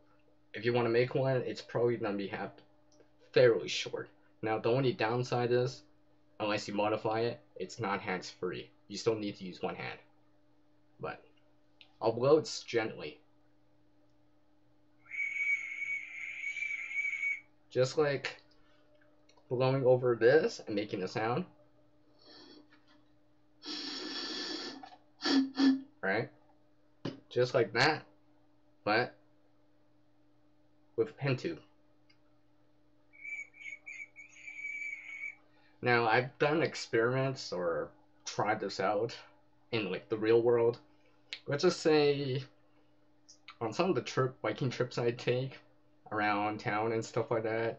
if you want to make one, it's probably going to be fairly short. Now, the only downside is, unless you modify it, it's not hands-free. You still need to use one hand. But I'll blow it gently. Just like blowing over this and making a sound. Right? Just like that, but with a pen tube. Now, I've done experiments or tried this out in like the real world. Let's just say on some of the biking trips I take around town and stuff like that,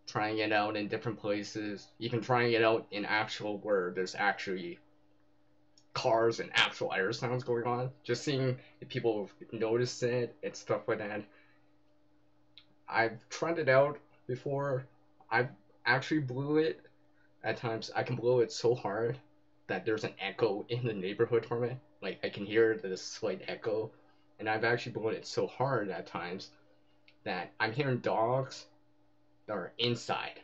trying it out in different places, even trying it out in actual where there's actually cars and actual air sounds going on, just seeing if people notice it and stuff like that. I've tried it out before. I've actually blew it at times. I can blow it so hard that there's an echo in the neighborhood from it. Like, I can hear this slight echo, and I've actually blown it so hard at times that I'm hearing dogs that are inside.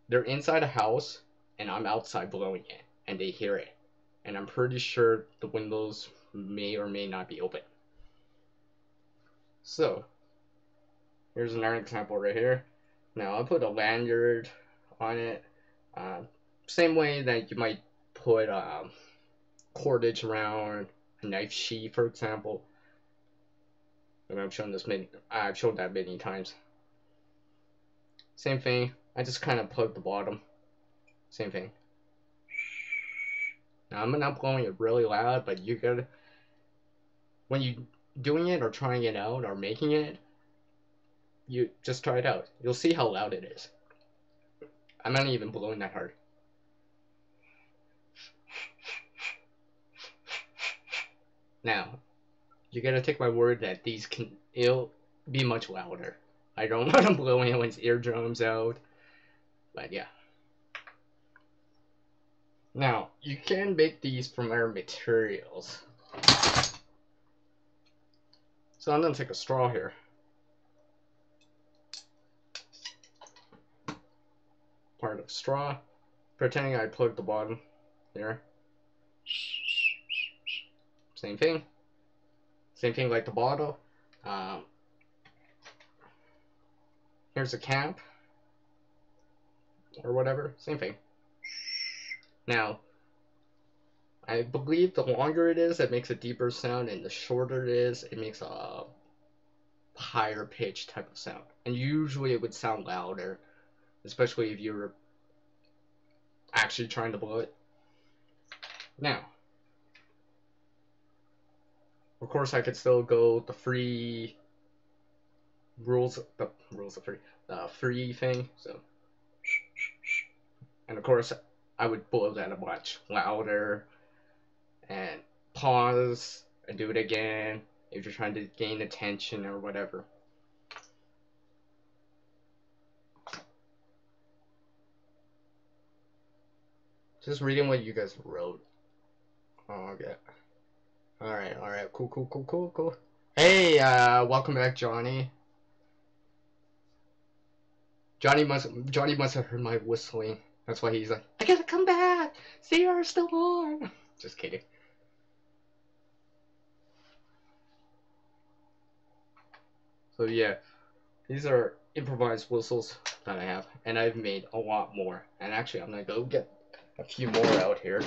They're inside a house, and I'm outside blowing it, and they hear it. And I'm pretty sure the windows may or may not be open. So, here's another example right here. Now, I'll put a lanyard on it. Same way that you might put cordage around a knife sheath, for example. And I've shown that many times. Same thing. I just kind of plug the bottom. Same thing. Now, I'm not blowing it really loud, but you gotta, when you doing it or trying it out or making it, you just try it out. You'll see how loud it is. I'm not even blowing that hard. Now, you gotta take my word that it'll be much louder. I don't want to blow anyone's eardrums out, but yeah. Now, you can make these from other materials. So I'm gonna take a straw here. Part of straw, pretending I plugged the bottom here. Same thing. Same thing like the bottle. Here's a cap or whatever. Same thing. Now, I believe the longer it is, it makes a deeper sound, and the shorter it is, it makes a higher pitch type of sound. And usually it would sound louder, especially if you're actually trying to blow it. Now, of course, I could still go the free free thing. So, and of course, I would blow that a much louder and pause and do it again if you're trying to gain attention or whatever. Just reading what you guys wrote. Oh, okay. Alright, cool. Hey, welcome back, Johnny. Johnny must have heard my whistling. That's why he's like, I gotta come back! CR's still on! Just kidding. So yeah, these are improvised whistles that I have, and I've made a lot more. And actually, I'm gonna go get a few more out here.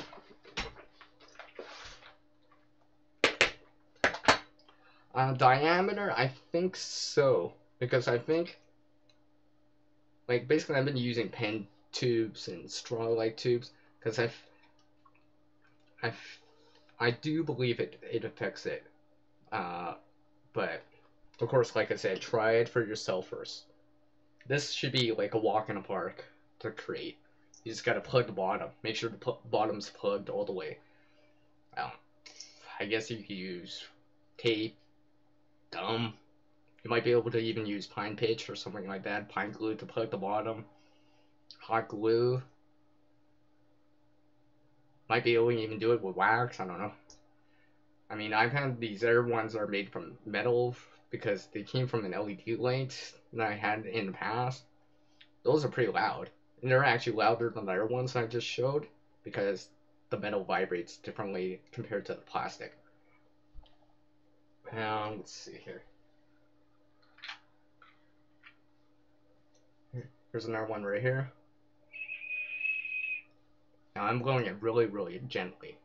Diameter, I think so, because I think, like, basically I've been using pen tubes and straw-like tubes, because I do believe it affects it, but of course, like I said, try it for yourself first. This should be like a walk in a park to create. You just gotta plug the bottom. Make sure the bottom's plugged all the way. I guess you could use tape, gum. You might be able to even use pine pitch or something like that, pine glue to put at the bottom. Hot glue. Might be able to even do it with wax, I don't know. I mean, I've had these other ones that are made from metal because they came from an LED light that I had in the past. Those are pretty loud. And they're actually louder than the other ones I just showed because the metal vibrates differently compared to the plastic. Let's see here. Here's another one right here. Now I'm blowing it really, really gently.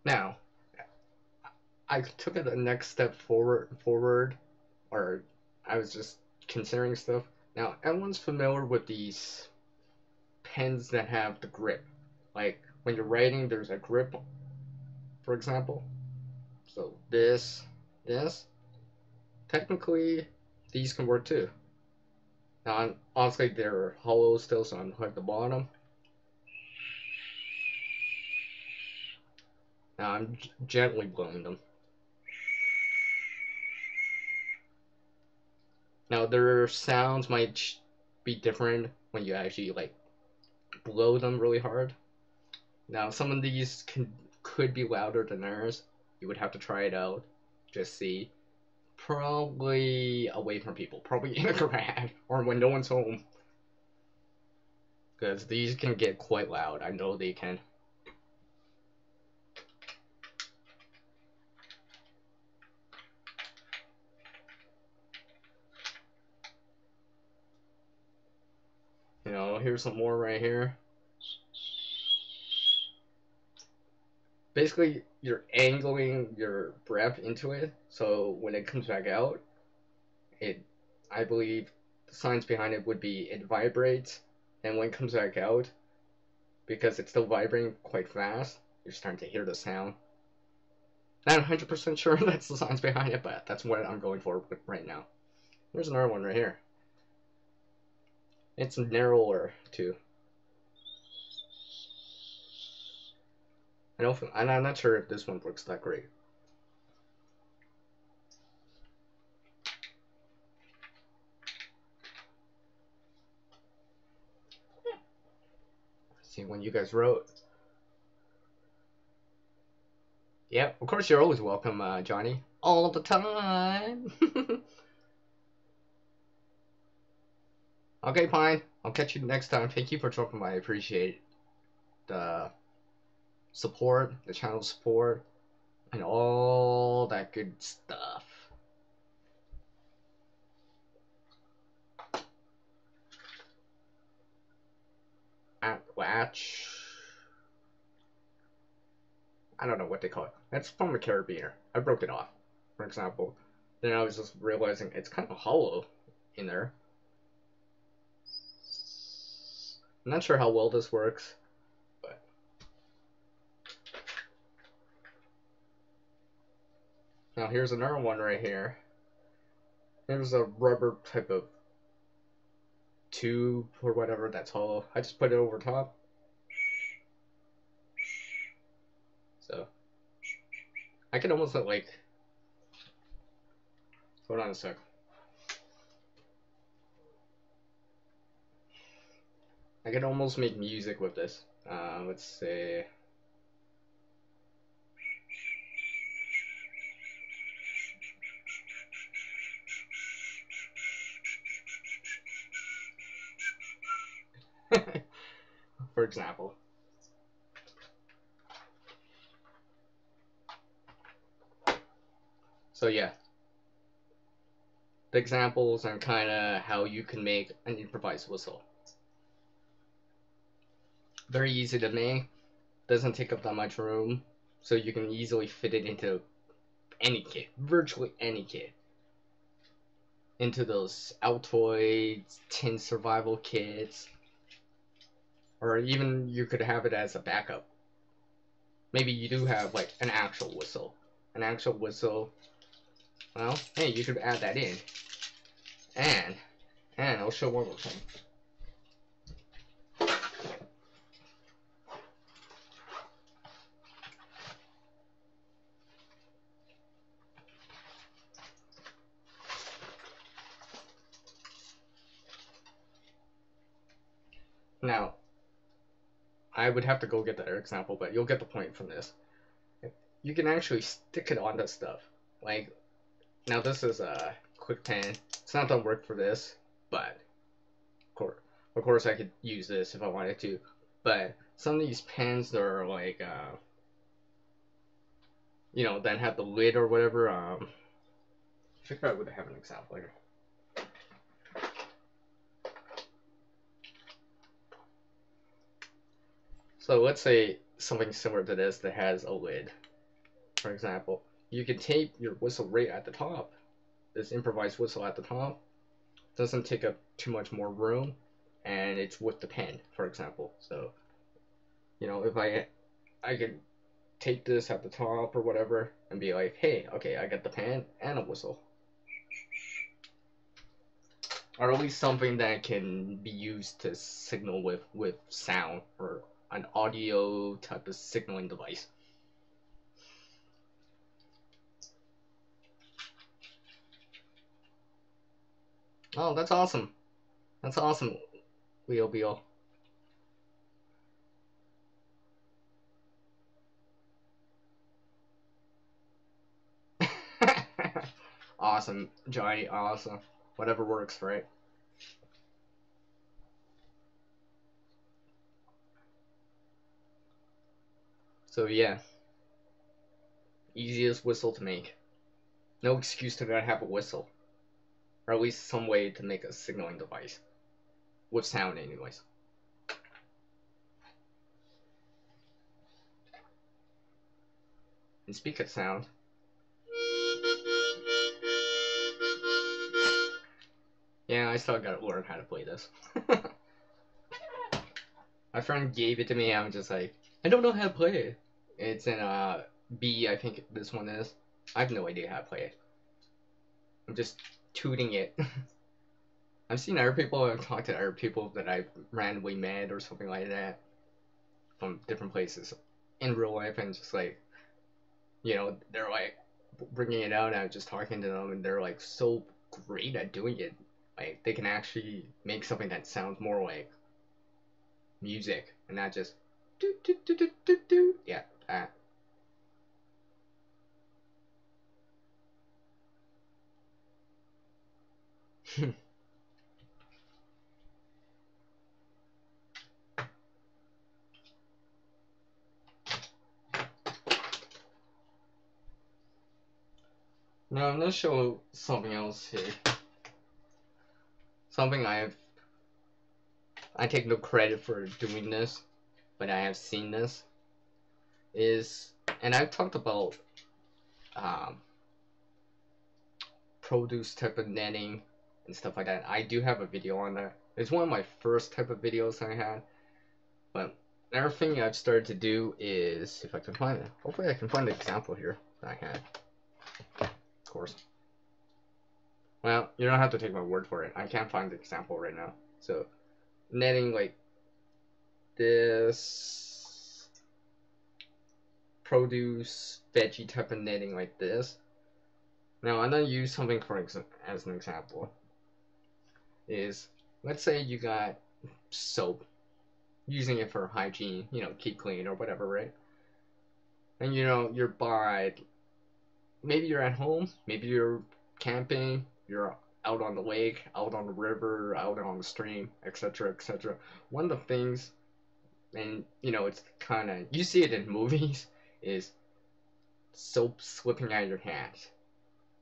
Now, I took it the next step forward, or I was just considering stuff. Now, everyone's familiar with these pens that have the grip. Like, when you're writing, there's a grip, for example. So, this. Technically, these can work too. Now, honestly, they're hollow still, so I'm at the bottom. Now, I'm gently blowing them. Now, their sounds might be different when you actually, like, blow them really hard. Now, some of these could be louder than others. You would have to try it out. Just see. Probably away from people. Probably in a garage or when no one's home. Because these can get quite loud. I know they can. You know, here's some more right here. Basically, you're angling your breath into it, so when it comes back out, I believe the science behind it would be it vibrates, and when it comes back out, because it's still vibrating quite fast, you're starting to hear the sound. Not 100% sure that's the science behind it, but that's what I'm going for right now. There's another one right here. It's narrower too. I'm not sure if this one works that great. See when you guys wrote. Yep, of course you're always welcome, Johnny. All the time. Okay, Pine. I'll catch you next time. Thank you for dropping by. I appreciate the support, the channel support, and all that good stuff. Latch. I don't know what they call it. That's from a carabiner. I broke it off, for example. Then I was just realizing it's kind of hollow in there. I'm not sure how well this works, but now here's another one right here. There's a rubber type of tube or whatever that's hollow. I just put it over top. So I can almost like hold on a sec. I can almost make music with this. Let's say for example. So yeah, the examples and kind of how you can make an improvised whistle. Very easy to make, doesn't take up that much room, so you can easily fit it into any kit, virtually any kit. Into those Altoids, tin survival kits, or even you could have it as a backup. Maybe you do have like an actual whistle. Well, hey, you could add that in. And I'll show one more thing. Now, I would have to go get the example, but you'll get the point from this. You can actually stick it on that stuff. Like, now this is a quick pen. It's not gonna work for this, but of course I could use this if I wanted to. But some of these pens that are like, then have the lid or whatever. I think I would have an example here. So let's say something similar to this that has a lid. For example, you can tape your whistle right at the top. This improvised whistle at the top doesn't take up too much more room, and it's with the pen, for example. So, if I could take this at the top or whatever and be like, hey, okay, I got the pen and a whistle. Or at least something that can be used to signal with sound, or an audio type of signaling device. Oh, that's awesome. That's awesome, Leo Beal. Awesome, Johnny, awesome. Whatever works, right? So yeah, easiest whistle to make. No excuse to not have a whistle. Or at least some way to make a signaling device. With sound anyways. And speak of sound. Yeah, I still gotta learn how to play this. My friend gave it to me, I'm just like, I don't know how to play it. It's in B, I think this one is. I have no idea how to play it. I'm just tooting it. I've seen other people, I've talked to other people that I've randomly met or something like that from different places in real life, and just like, they're like bringing it out, and I'm just talking to them, and they're like so great at doing it. Like, they can actually make something that sounds more like music and not just do do do do do do. Yeah, that. Now I'm gonna show something else here. Something I take no credit for doing this, but I have seen this, and I've talked about um, produce type of netting and stuff like that. I do have a video on that. It's one of my first type of videos I had, but another thing I've started to do is, if I can find it, hopefully I can find the example here that I had, of course. Well, you don't have to take my word for it. I can't find the example right now. So, netting like this, produce, veggie type of netting like this. Now, I'm gonna use something as an example. Is, let's say you got soap, using it for hygiene, keep clean or whatever, right? And you're by, maybe you're at home, maybe you're camping, you're out on the lake, out on the river, out on the stream, etc., etc. One of the things, and it's kind of, you see it in movies, is soap slipping out of your hand.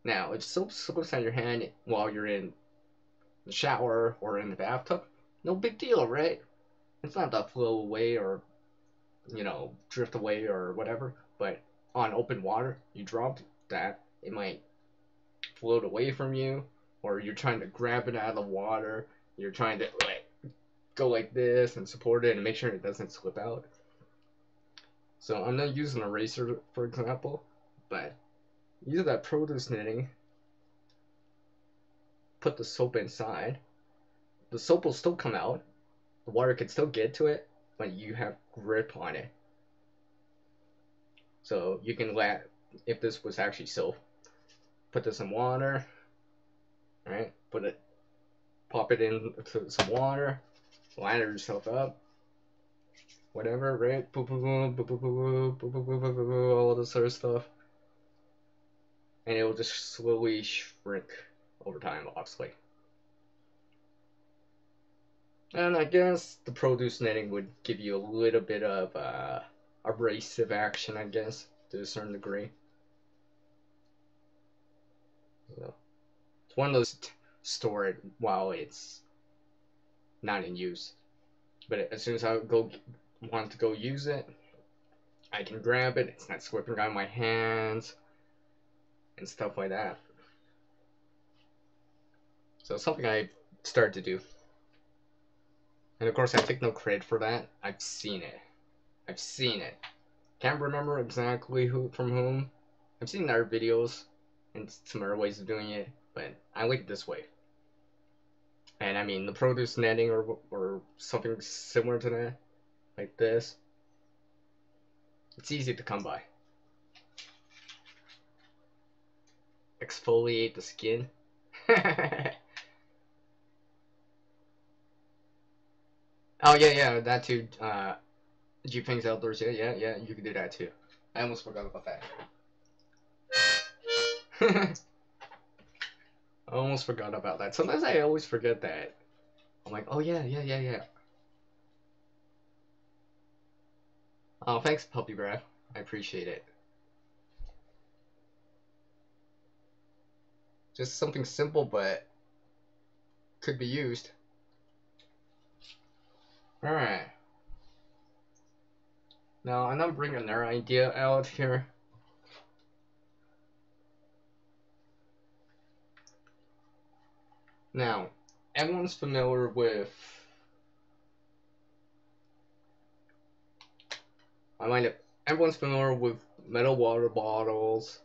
Now, if soap slips out of your hand while you're in the shower or in the bathtub, no big deal, right? It's not to flow away or, drift away or whatever. But on open water, you drop that, it might float away from you, or you're trying to grab it out of the water, you're trying to go like this and support it and make sure it doesn't slip out. So I'm not using an eraser, for example, but use that produce knitting, put the soap inside, the soap will still come out, the water can still get to it, but you have grip on it. So you can if this was actually soap, put this in water, right? Pop it into some water, line yourself up, whatever, right? Boop, boop, boop, boop, boop, boop, boop, boop, boop, boop, boop, boop, all this sort of stuff. And it will just slowly shrink over time, obviously. And I guess the produce netting would give you a little bit of abrasive action, I guess, to a certain degree. So, it's one of those store it while it's not in use. But as soon as I want to go use it, I can grab it. It's not slipping out of my hands and stuff like that. So it's something I started to do. And of course, I take no credit for that. I've seen it. I've seen it. Can't remember exactly who from whom. I've seen other videos and some other ways of doing it, but I like it this way. And I mean, the produce netting or something similar to that, like this, it's easy to come by. Exfoliate the skin. Oh yeah, that too. G-Pings outdoors, yeah, you can do that too. I almost forgot about that. I almost forgot about that. Sometimes I always forget that. I'm like, oh yeah. Oh, thanks, Puppy Breath. I appreciate it. Just something simple, but could be used. Alright. Now, I'm not bringing another idea out here. Now, everyone's familiar with... Everyone's familiar with metal water bottles.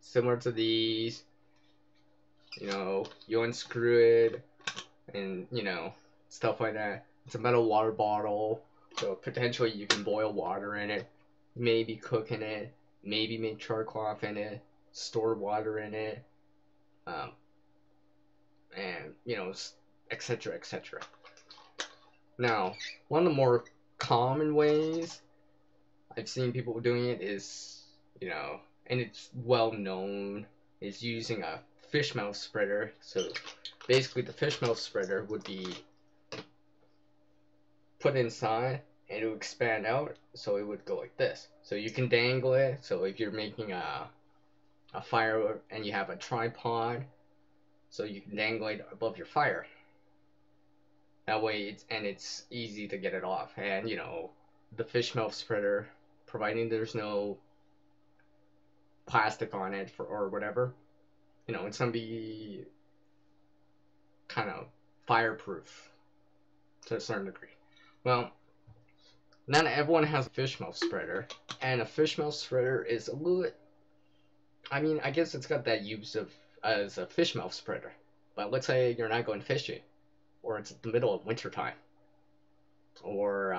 Similar to these. You know, you unscrew it, and, you know, stuff like that. It's a metal water bottle, so potentially you can boil water in it, maybe cook in it, maybe make char cloth in it, store water in it, and, you know, etc. Now, one of the more common ways I've seen people doing it is, you know, and it's well known, is using a fish mouth spreader. So basically the fish mouth spreader would be put inside and it would expand out, so it would go like this. So you can dangle it. So if you're making a fire and you have a tripod, so you can dangle it above your fire. That way it's easy to get it off. And you know, the fish mouth spreader, providing there's no plastic on it or whatever, you know, it's gonna be kind of fireproof to a certain degree. Well, not everyone has a fish mouth spreader, and a fish mouth spreader is a little, I mean, I guess it's got that use of as a fish mouth spreader. But let's say you're not going fishing, or it's the middle of winter time, or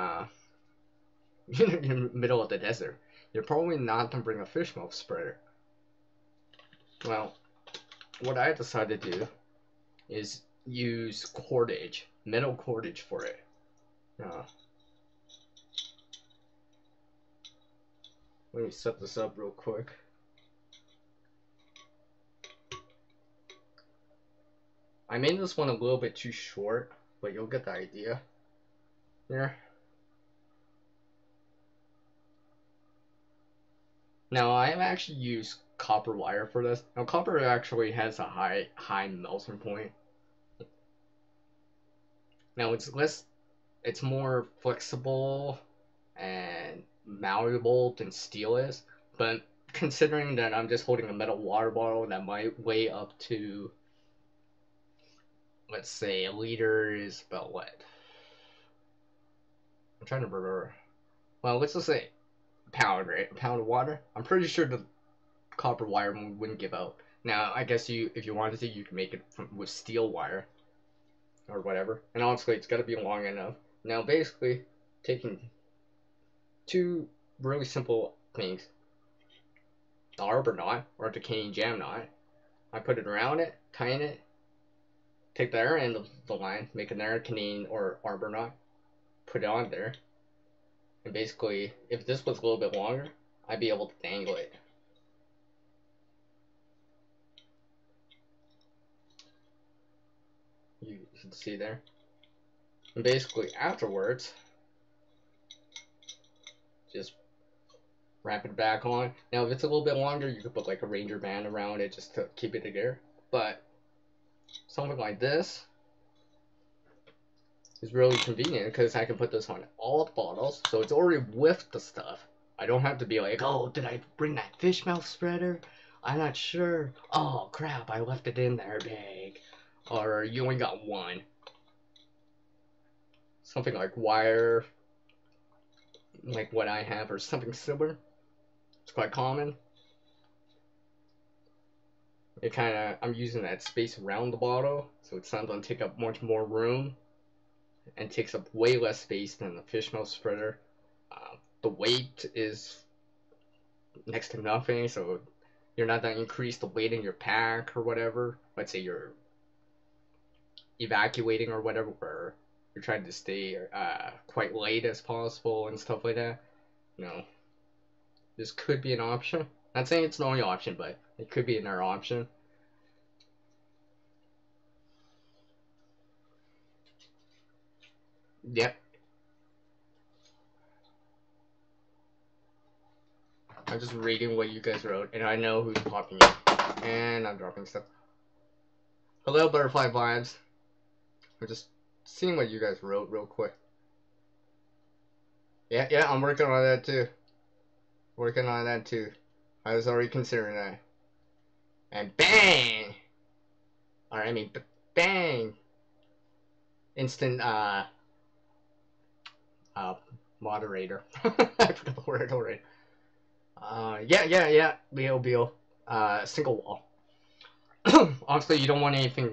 in the middle of the desert. You're probably not gonna bring a fish mouth spreader. Well, what I decided to do is use cordage, metal cordage for it. Let me set this up real quick. I made this one a little bit too short, but you'll get the idea here. Now, I have actually used copper wire for this. Now, copper actually has a high melting point. Now, it's more flexible and malleable than steel is, but considering that I'm just holding a metal water bottle that might weigh up to, let's say, a liter is about what? I'm trying to remember. Well, let's just say a pound, right? A pound of water. I'm pretty sure the copper wire wouldn't give out. Now, I guess if you wanted to, you can make it with steel wire or whatever. And honestly, it's got to be long enough. Now, basically, taking two really simple things, the arbor knot or the cane jam knot, I put it around it, tighten it, take the other end of the line, make another canine or arbor knot, put it on there, and basically, if this was a little bit longer, I'd be able to dangle it. You should see there. And basically, afterwards, just wrap it back on. Now, if it's a little bit longer, you could put like a ranger band around it just to keep it together. But something like this is really convenient because I can put this on all the bottles, so it's already with the stuff. I don't have to be like, oh, did I bring that fish mouth spreader? I'm not sure. Oh crap, I left it in their bag. Or you only got one. Something like wire, like what I have, or something similar. It's quite common. It kind of, I'm using that space around the bottle, so it's not going to take up much more room, and takes up way less space than the fish mouth spreader. The weight is next to nothing, so you're not going to increase the weight in your pack or whatever. Let's say you're evacuating or whatever, or you're trying to stay quite late as possible and stuff like that. You know, this could be an option. Not saying it's the only option, but it could be another option. Yep. I'm just reading what you guys wrote, and I know who's popping in. And I'm dropping stuff. Hello, Butterfly Vibes. I'm just seeing what you guys wrote real quick. Yeah, I'm working on that too. Working on that too. I was already considering that. And bang! Or I mean, bang! Instant, moderator. I forgot the word already. Yeah, Leo Beal. Single wall. Honestly, you don't want anything,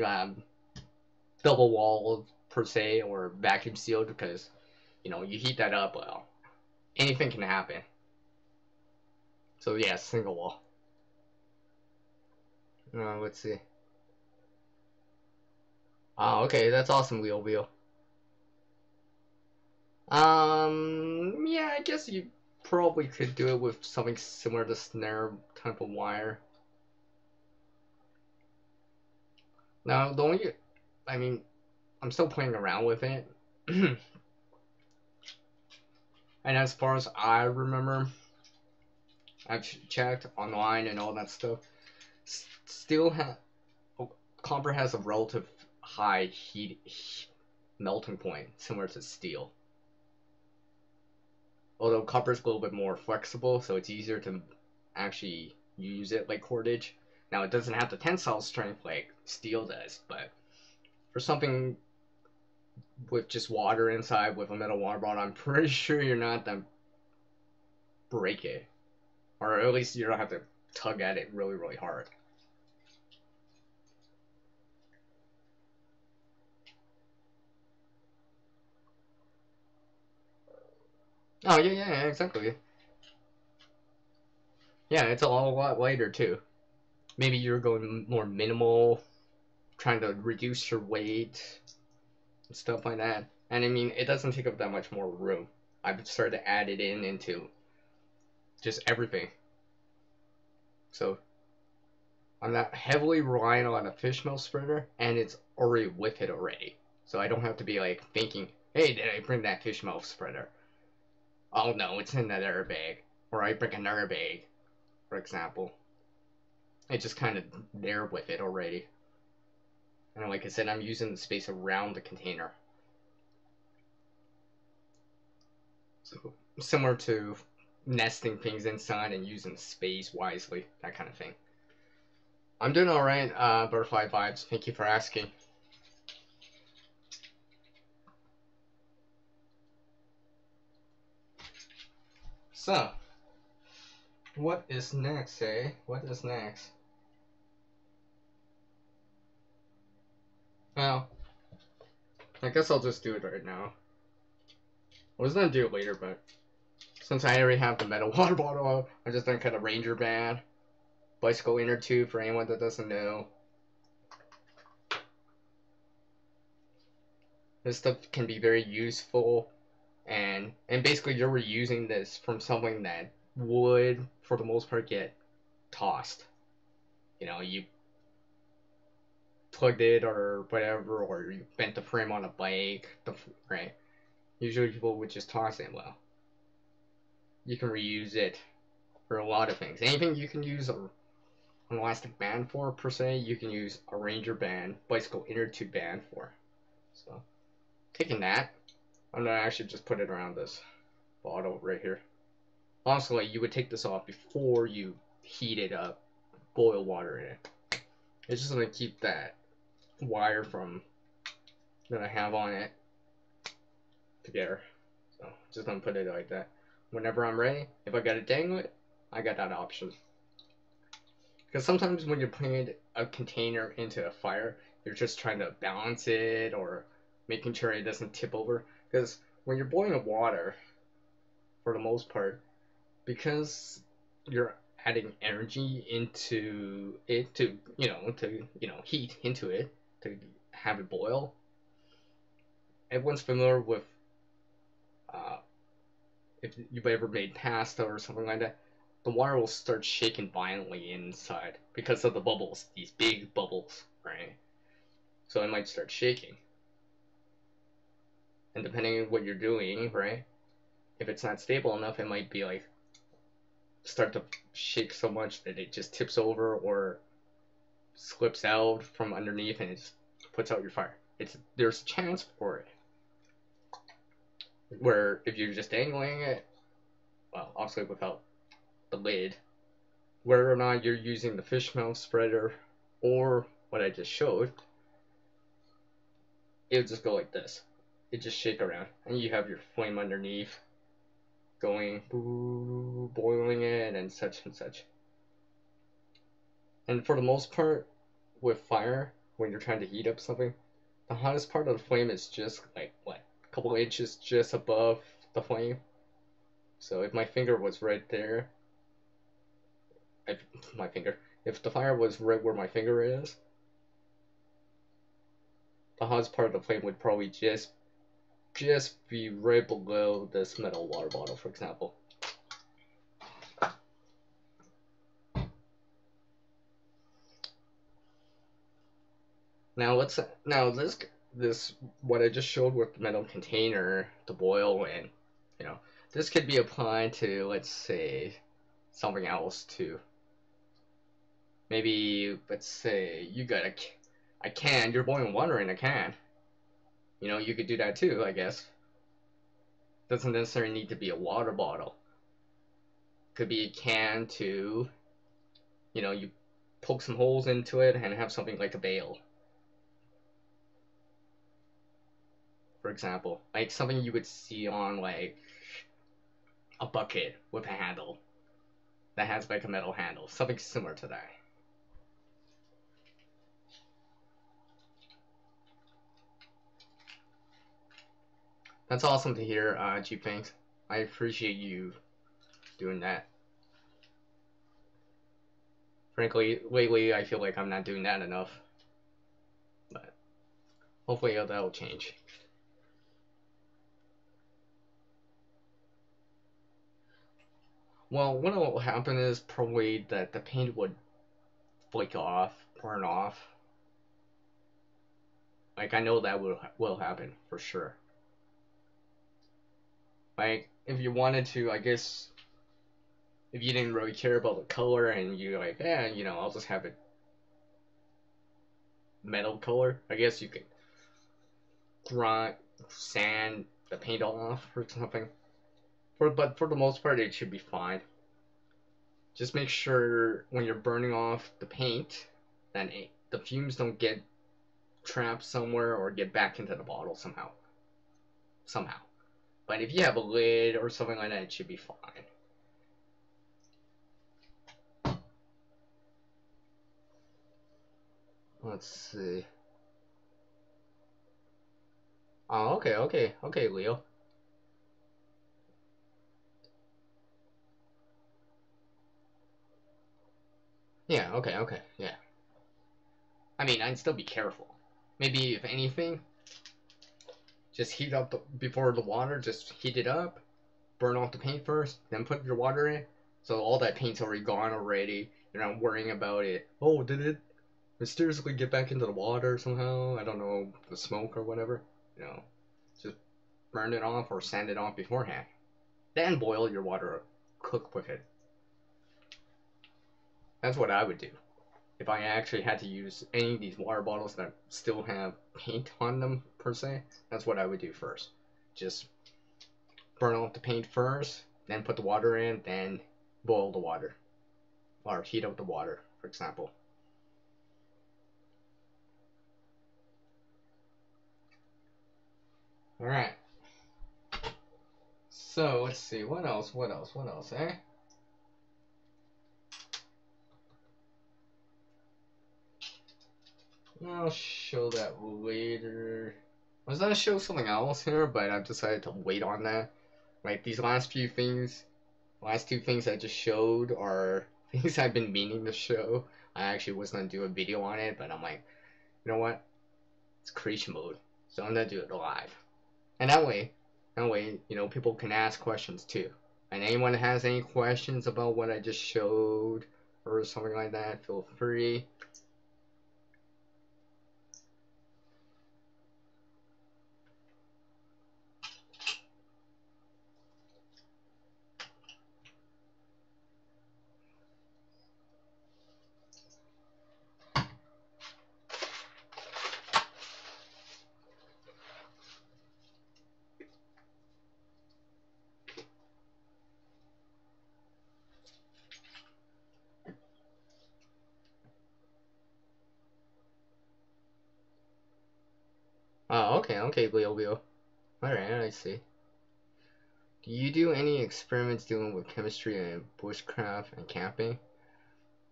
double walled per se, or vacuum sealed, because, you know, you heat that up, well, anything can happen. So yeah, single wall. Let's see. Oh, okay, that's awesome, Leo Beal. Yeah, I guess you probably could do it with something similar to snare type of wire. Now, the only, I mean, I'm still playing around with it. And as far as I remember, I've checked online and all that stuff. Copper has a relative high heat melting point, similar to steel. Although copper is a little bit more flexible, so it's easier to actually use it like cordage. Now, it doesn't have the tensile strength like steel does, but for something with just water inside with a metal water bottle, I'm pretty sure you're not gonna break it. Or at least you don't have to tug at it really, really hard. Oh, yeah, exactly. Yeah, it's a lot lighter too. Maybe you're going more minimal, trying to reduce your weight, and stuff like that. And I mean, it doesn't take up that much more room. I've started to add it into just everything. So I'm not heavily relying on a fish meal spreader, and it's already with it already. So I don't have to be like thinking, hey, did I bring that fish meal spreader? Oh no, it's in another bag. Or I bring another bag, for example. It's just kind of there with it already. And like I said, I'm using the space around the container. So similar to nesting things inside and using space wisely, that kind of thing. I'm doing alright, Butterfly Vibes. Thank you for asking. So, what is next, eh? What is next? Well, I guess I'll just do it right now. I was gonna do it later, but since I already have the metal water bottle, I'm just gonna cut a ranger band, bicycle inner tube for anyone that doesn't know. This stuff can be very useful, and basically you're reusing this from something that would, for the most part, get tossed. You know, you plugged it or whatever, or you bent the frame on a bike, right? Usually people would just toss it. Well, you can reuse it for a lot of things. Anything you can use an elastic band for, per se, you can use a Ranger band, bicycle inner tube band for. So, taking that, I'm gonna actually just put it around this bottle right here. Honestly, you would take this off before you heat it up, boil water in it. It's just gonna keep that wire from that I have on it together. So just gonna put it like that. Whenever I'm ready, if I gotta dangle it, I got that option. Because sometimes when you're putting a container into a fire, you're just trying to balance it or making sure it doesn't tip over. Because when you're boiling water, for the most part, because you're adding energy into it to heat into it to have it boil. Everyone's familiar with uh, if you've ever made pasta or something like that, the water will start shaking violently inside because of the bubbles, these big bubbles, right? So it might start shaking. And depending on what you're doing, right? If it's not stable enough, it might be like start to shake so much that it just tips over or slips out from underneath and it just puts out your fire. There's a chance for it. Where if you're just dangling it, well, obviously without the lid, whether or not you're using the fish mouth spreader or what I just showed, it would just go like this. It just shake around, and you have your flame underneath going, boiling it, and such and such. And for the most part, with fire, when you're trying to heat up something, the hottest part of the flame is just like, what, a couple inches just above the flame. So if my finger was right there, if the fire was right where my finger is, the hottest part of the flame would probably just be right below this metal water bottle, for example. Now this what I just showed with the metal container to boil in, this could be applied to, let's say, something else too. Maybe let's say you got a can, you're boiling water in a can. You could do that too, I guess. Doesn't necessarily need to be a water bottle. Could be a can too. You poke some holes into it and have something like a bale. For example, like something you would see on like a bucket with a handle that has like a metal handle, something similar to that. That's awesome to hear, Cheap Things. I appreciate you doing that. Frankly, lately I feel like I'm not doing that enough, but hopefully that'll change. Well, what will happen is probably that the paint would flake off, burn off. Like I know that will happen for sure. Like if you wanted to, I guess if you didn't really care about the color and you're like, I'll just have it metal color. I guess you could grind, sand the paint off or something. But for the most part, it should be fine. Just make sure when you're burning off the paint, that the fumes don't get trapped somewhere or get back into the bottle somehow. But if you have a lid or something like that, it should be fine. Let's see. Oh, okay, Leo. Yeah, okay, yeah. I mean, I'd still be careful. Maybe, if anything, Just heat up before the water. Just heat it up. Burn off the paint first, then put your water in. So all that paint's already gone already. You're not worrying about it. Oh, did it mysteriously get back into the water somehow? I don't know, the smoke or whatever. You know, just burn it off or sand it off beforehand. Then boil your water, cook with it. That's what I would do. If I actually had to use any of these water bottles that still have paint on them, per se, that's what I would do first. Just burn off the paint first, then put the water in, then boil the water. Or heat up the water, for example. Alright. So, let's see, what else, eh? I'll show that later. I was gonna show something else here, but I've decided to wait on that. Like, these last two things I just showed are things I've been meaning to show. I actually was gonna do a video on it, but I'm like, you know what? It's creation mode, so I'm gonna do it live. And that way, you know, people can ask questions too. And anyone that has any questions about what I just showed or something like that, feel free. Oh, okay, Leo. Alright, I see. Do you do any experiments dealing with chemistry and bushcraft and camping?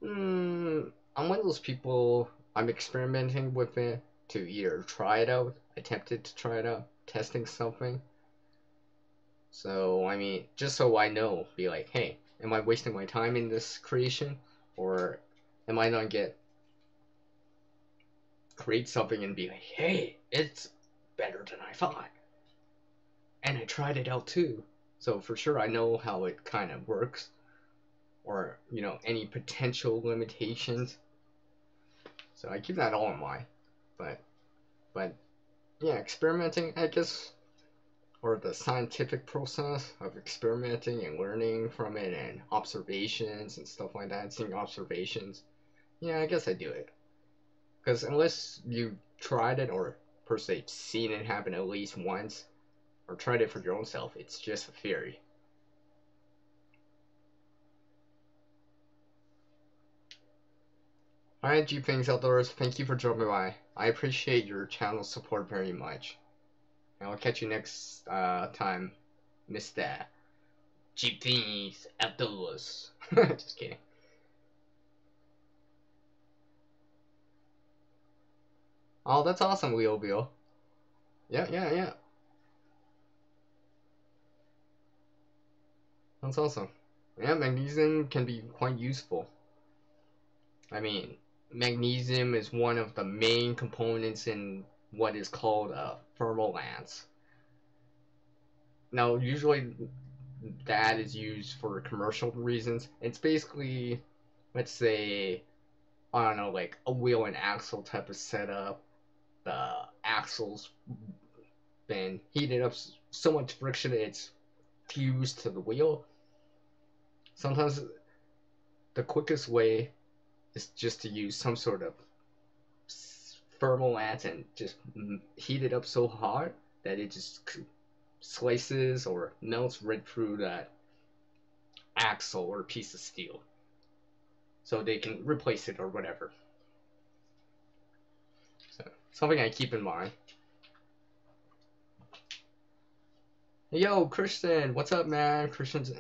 I'm one of those people, I'm experimenting with it to either try it out, attempted to try it out, testing something. So, I mean, just so I know, be like, hey, am I wasting my time in this creation? Or am I not create something and be like, hey, it's better than I thought. And I tried it out too. So for sure I know how it kind of works. Or, you know, any potential limitations. So I keep that all in mind. But yeah, experimenting, I guess, or the scientific process of experimenting and learning from it and observations and stuff like that, seeing observations. Yeah, I guess I do it. Because unless you tried it or per se seen it happen at least once or tried it for your own self, it's just a theory. Alright, Jeep Things Outdoors, thank you for dropping by. I appreciate your channel support very much. And I'll catch you next time, Mr. Jeep Things Outdoors. Just kidding. Oh, that's awesome, Leo Bill. Yeah. That's awesome. Yeah, magnesium can be quite useful. I mean, magnesium is one of the main components in what is called thermal lance. Now, usually that is used for commercial reasons. It's basically, let's say, I don't know, like a wheel and axle type of setup. The axle's been heated up so much friction it's fused to the wheel. Sometimes the quickest way is just to use some sort of thermal lance and just heat it up so hard that it just slices or melts right through that axle or piece of steel. So they can replace it or whatever. So, something I keep in mind. Yo, Christian, what's up, man? Christian's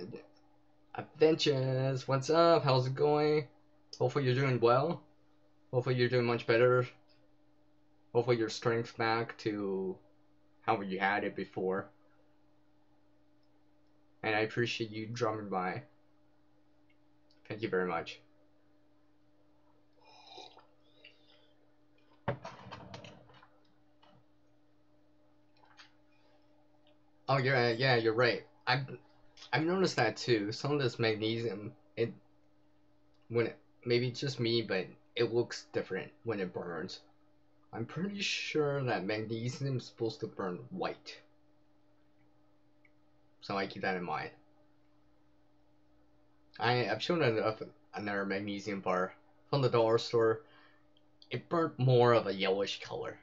Adventures, what's up? How's it going? Hopefully you're doing well. Hopefully you're doing much better. Hopefully your strength's back to how you had it before. And I appreciate you dropping by. Thank you very much. Oh, yeah, you're right. I've noticed that too. Some of this magnesium, when it, maybe it's just me, but it looks different when it burns. I'm pretty sure that magnesium is supposed to burn white, so I keep that in mind. I've shown another magnesium bar from the dollar store. It burnt more of a yellowish color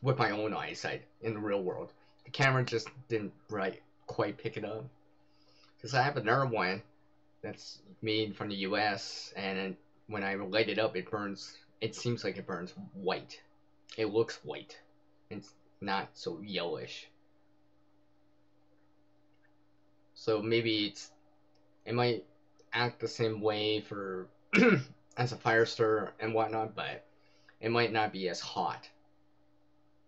with my own eyesight in the real world. The camera just didn't quite pick it up. Because I have another one that's made from the US, and when I light it up, it burns. It seems like it burns white. It looks white. It's not so yellowish. So maybe it might act the same way for as a fire starter and whatnot, but it might not be as hot.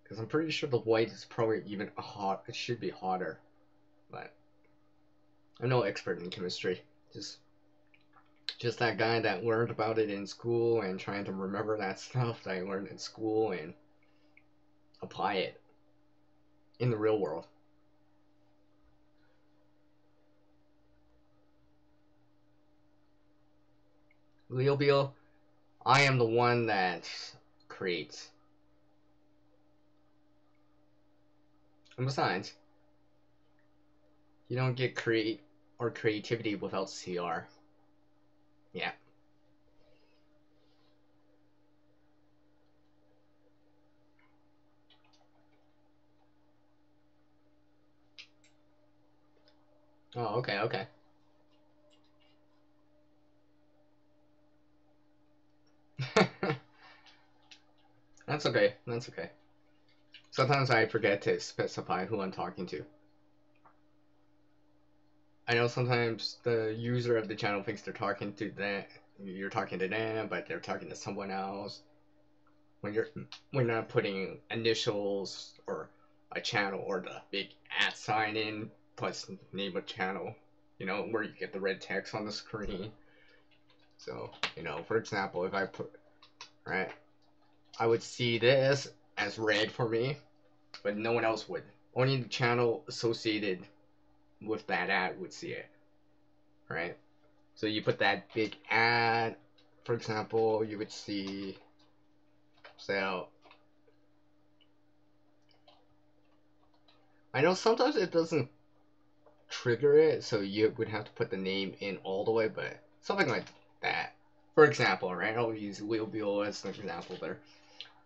Because I'm pretty sure the white is probably even hot. It should be hotter, but I'm no expert in chemistry. Just that guy that learned about it in school and trying to remember that stuff that I learned in school and apply it in the real world. Leo Beal, I am the one that creates. And besides, you don't get creativity without CR. Yeah. Oh, okay, okay. That's okay. That's okay. Sometimes I forget to specify who I'm talking to. I know sometimes the user of the channel thinks you're talking to them, but they're talking to someone else. When not putting initials or a channel or the big @ sign in plus name of channel, where you get the red text on the screen. So, for example, if I put, right, I would see this as red for me, but no one else would. Only the channel associated with that ad would see it, right? So you put that big ad, for example, you would see, so I know sometimes it doesn't trigger it, so you would have to put the name in all the way, but something like that. For example, right? I'll use Wheel as an example there.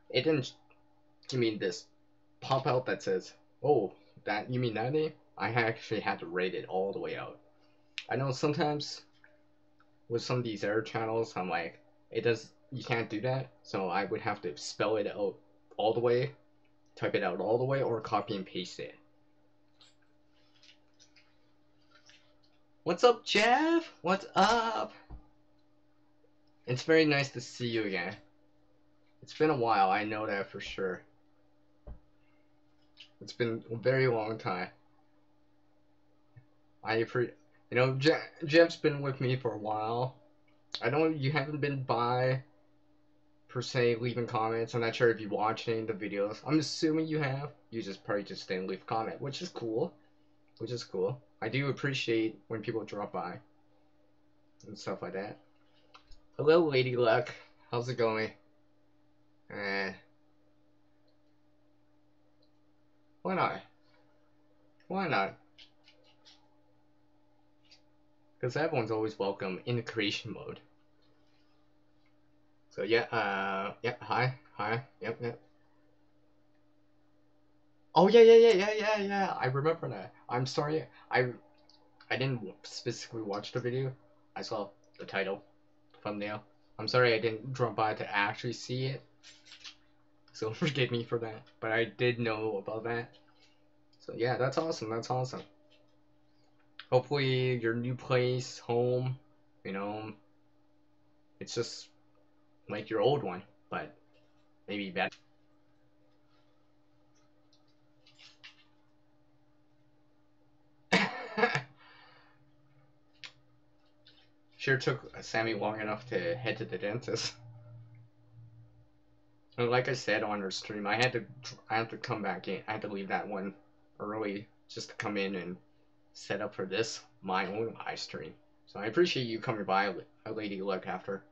It didn't give me this pop out that says, "Oh, that you mean that name?" I actually had to rate it all the way out. I know sometimes with some of these error channels, I'm like, you can't do that, so I would have to spell it out all the way, type it out all the way, or copy and paste it. What's up, Jeff? What's up? It's very nice to see you again. It's been a while, I know that for sure. It's been a very long time. Jeff's been with me for a while. I know you haven't been by, per se, leaving comments. I'm not sure if you watched any of the videos. I'm assuming you have. You probably just didn't leave a comment, which is cool. I do appreciate when people drop by and stuff like that. Hello, Lady Luck. How's it going? Why not? Why not? Because everyone's always welcome in the creation mode. So yeah, hi, yep. Oh yeah. I remember that. I'm sorry, I didn't specifically watch the video. I saw the title, thumbnail. I'm sorry I didn't drop by to actually see it. So forgive me for that. But I did know about that. So yeah, that's awesome. That's awesome. Hopefully your new place, home, it's just like your old one, but maybe better. Sure took Sammy long enough to head to the dentist. And like I said on her stream, I had to come back in. I had to leave that one early just to come in and set up for this, my own live stream. So I appreciate you coming by, a lady look after.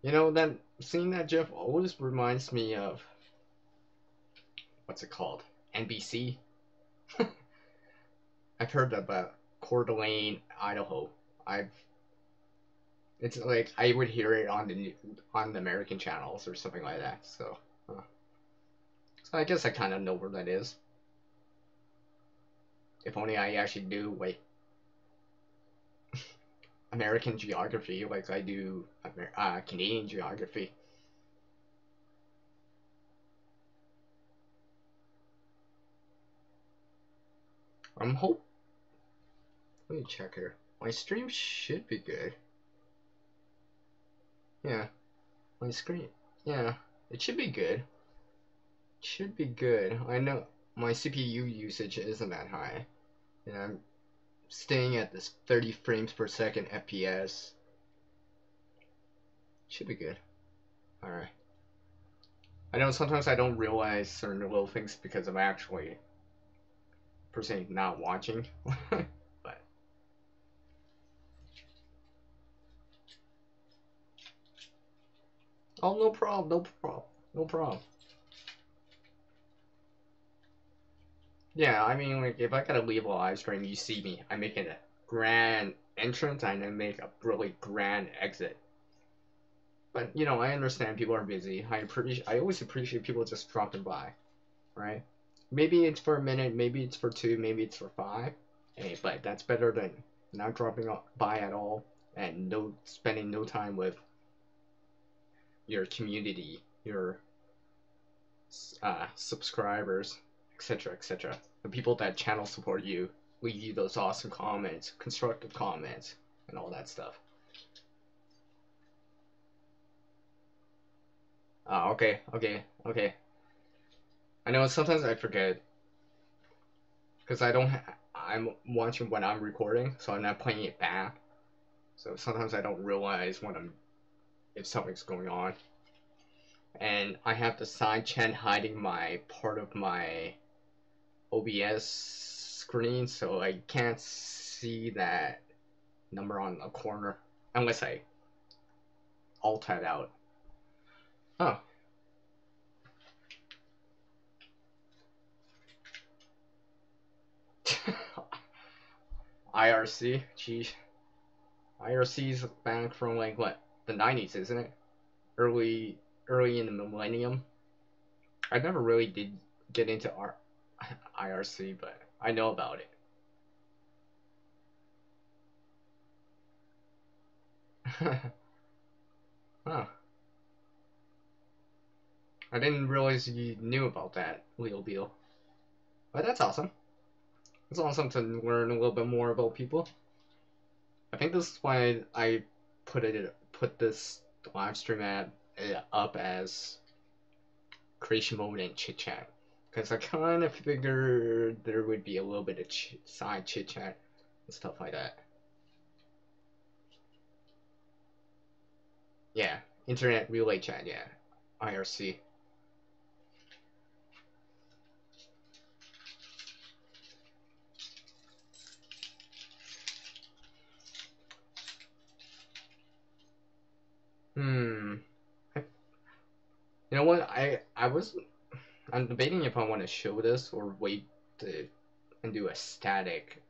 You know, that seeing that GIF always reminds me of, what's it called? NBC? I've heard about Coeur d'Alene, Idaho. It's like I would hear it on the American channels or something like that. So I guess I kind of know where that is. If only I actually knew like American geography, like I do Canadian geography. I'm hope. Let me check here. My stream should be good. Yeah, my screen. Yeah, it should be good. Should be good. I know my CPU usage isn't that high, and I'm staying at this 30 frames per second FPS. Should be good. Alright. I know sometimes I don't realize certain little things because I'm actually, per se, not watching. But oh, no problem, no problem, no problem. Yeah, I mean, like, if I gotta leave a live stream, you see me. I make a grand entrance and I make a really grand exit. But, you know, I understand people are busy. I always appreciate people just dropping by, right? Maybe it's for a minute, maybe it's for 2, maybe it's for 5. Hey, but that's better than not dropping by at all and spending no time with your community, your subscribers, etc., etc. The people that channel support you, leave you those awesome comments, constructive comments, and all that stuff. Okay. I know sometimes I forget because I'm watching when I'm recording, so I'm not playing it back. So sometimes I don't realize if something's going on. And I have the side chat hiding my part of my OBS screen, so I can't see that number on the corner unless I alt it out. Oh. IRC? Geez. IRC's back from like what? The 90s, isn't it? Early in the millennium. I never really did get into IRC, but I know about it. Huh. I didn't realize you knew about that little deal. But that's awesome. It's awesome to learn a little bit more about people. I think this is why I put this live stream up as creation mode and chit chat, because I kind of figured there would be a little bit of side chit chat and stuff like that. Yeah, internet relay chat. Yeah, IRC. Hmm. You know what? I'm debating if I want to show this or wait and do a static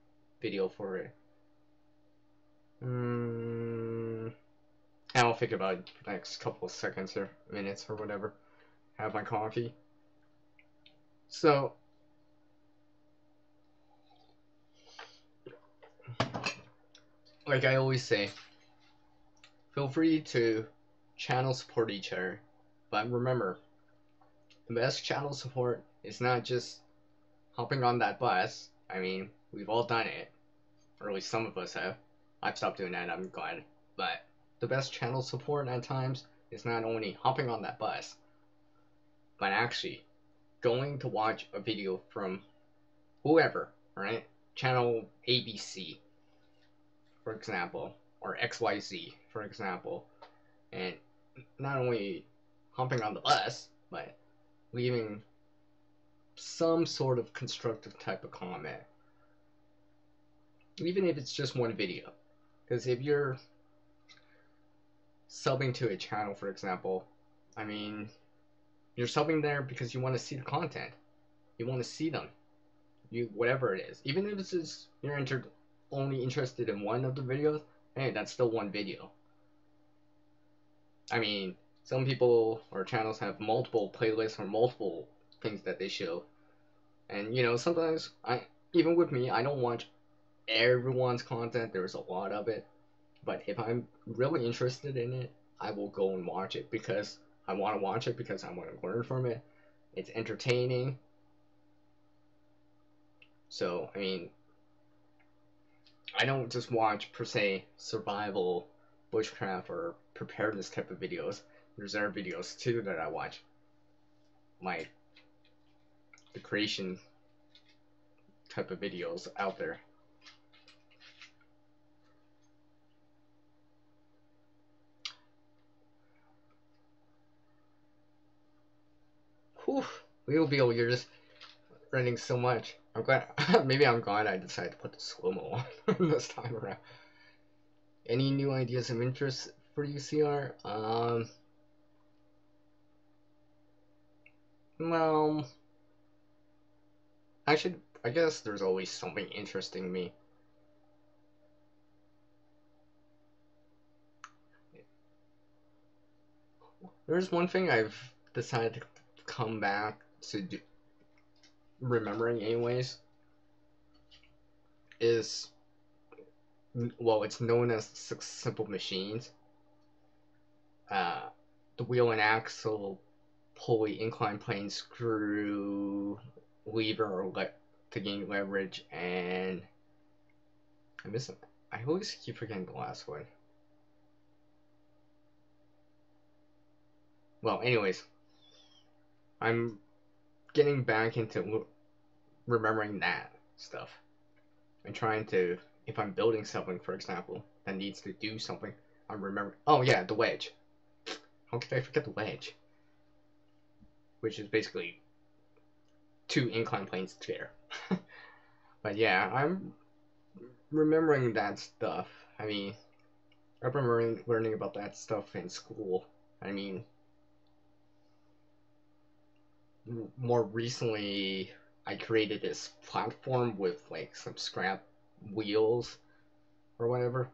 video for it. I'll think about it for the next couple of seconds or minutes or whatever. Have my coffee. So, like I always say, feel free to channel support each other, but remember, the best channel support is not just hopping on that bus. I mean, we've all done it, or at least some of us have. I've stopped doing that, I'm glad. But the best channel support at times is not only hopping on that bus, but actually going to watch a video from whoever, right? Channel ABC, for example, or XYZ, for example, and not only hopping on the bus, but leaving some sort of constructive type of comment, even if it's just one video. Because if you're subbing to a channel, for example, I mean, you're subbing there because you want to see the content. You want to see them. You whatever it is. Even if it's just you're only interested in one of the videos, hey, that's still one video. I mean, some people or channels have multiple playlists or multiple things that they show. And sometimes even with me, I don't watch everyone's content. There's a lot of it. But if I'm really interested in it, I will go and watch it because I want to watch it, because I want to learn from it. It's entertaining. So, I mean, I don't just watch, per se, survival, bushcraft, or preparedness type of videos. There's other videos, too, that I watch. Like, the creation type of videos out there. Whew, Wheel, you're just running so much. I'm glad, maybe I'm glad I decided to put the slow-mo on this time around. Any new ideas of interest for you, CR? Well, I guess there's always something interesting me. There's one thing I've decided to come back to remembering anyways, is, well, it's known as 6 simple machines. The wheel and axle, pulley, incline plane, screw, lever, or to gain leverage, and I always keep forgetting the last one. Well, anyways, I'm getting back into remembering that stuff and trying to, if I'm building something, for example, that needs to do something, I'm remembering. Oh yeah, the wedge. How could I forget the wedge? Which is basically 2 incline planes together. But yeah, I'm remembering that stuff. I mean, I remember learning about that stuff in school. I mean, more recently, I created this platform with like some scrap wheels or whatever.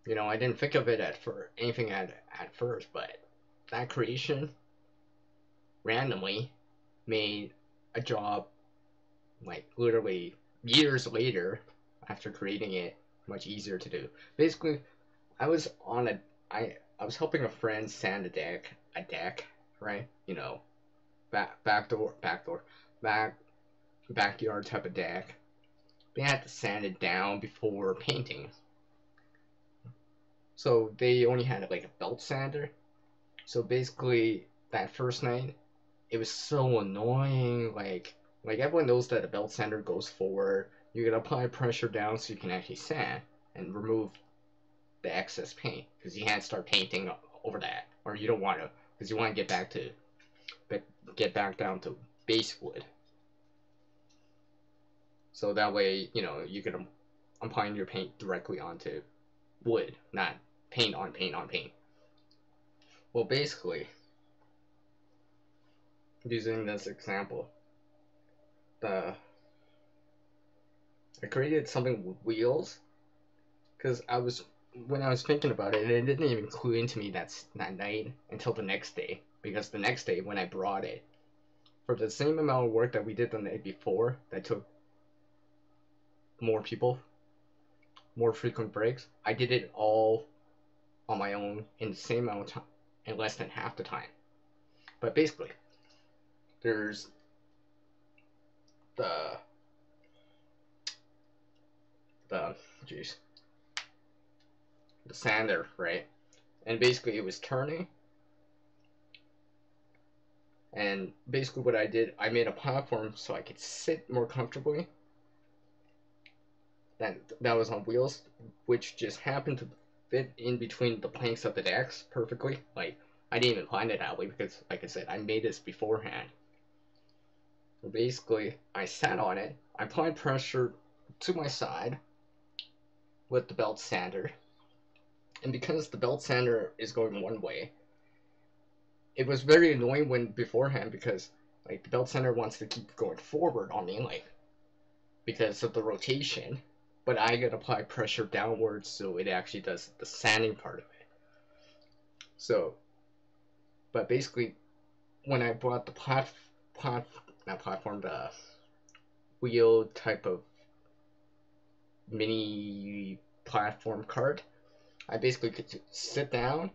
I didn't think of it anything at first, but that creation randomly made a job, like literally years later after creating it, much easier to do. Basically, I was helping a friend sand a deck, right? Backyard type of deck. They had to sand it down before painting. So they only had like a belt sander. So basically, that first night, it was so annoying. Like everyone knows that a belt sander goes forward. You gotta apply pressure down so you can actually sand and remove the excess paint, because you can't start painting over that, or you don't want to, because you want to get back down to base wood. So that way, you can apply your paint directly onto wood, not paint on paint on paint. Well, basically, using this example, I created something with wheels, because when I was thinking about it, it didn't even clue into me that night until the next day, because the next day when I brought it, for the same amount of work that we did the night before, that took more people, more frequent breaks, I did it all on my own in the same amount of time, in less than half the time. But basically, there's the jeez, the sander, right? And basically it was turning, and basically what I did, I made a platform so I could sit more comfortably. That was on wheels, which just happened to fit in between the planks of the decks perfectly. Like, I didn't even plan it that way because, like I said, I made this beforehand. Basically, I sat on it, I applied pressure to my side with the belt sander, and because the belt sander is going one way, it was very annoying when beforehand because like the belt sander wants to keep going forward on me, like because of the rotation, but I gotta apply pressure downwards so it actually does the sanding part of it. So, but basically, when I bought the the wheel type of mini platform cart, I basically could sit down,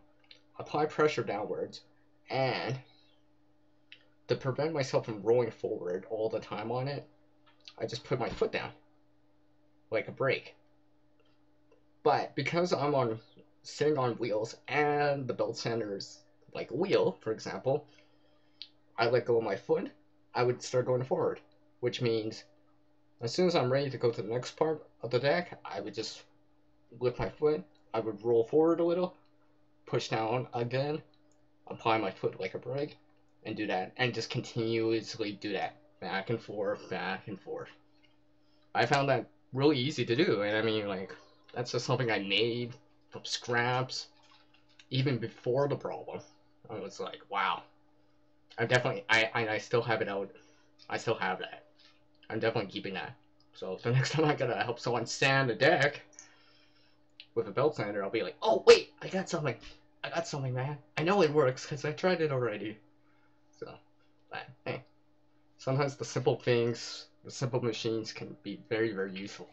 apply pressure downwards, and to prevent myself from rolling forward all the time on it, I just put my foot down like a brake. But because I'm on sitting on wheels and the belt sander's like a wheel, for example, I let go of my foot, I would start going forward, which means as soon as I'm ready to go to the next part of the deck, I would just lift my foot, I would roll forward a little, push down again, apply my foot like a brake, and do that, and just continuously do that, back and forth, back and forth. I found that really easy to do, and I mean, like, that's just something I made from scraps, even before the problem. I was like, wow. I still have it out. I still have that. I'm definitely keeping that. So the next time I gotta help someone sand a deck with a belt sander, I'll be like, oh wait, I got something. I got something, man. I know it works because I tried it already. So, but hey, sometimes the simple things, the simple machines can be very, very useful.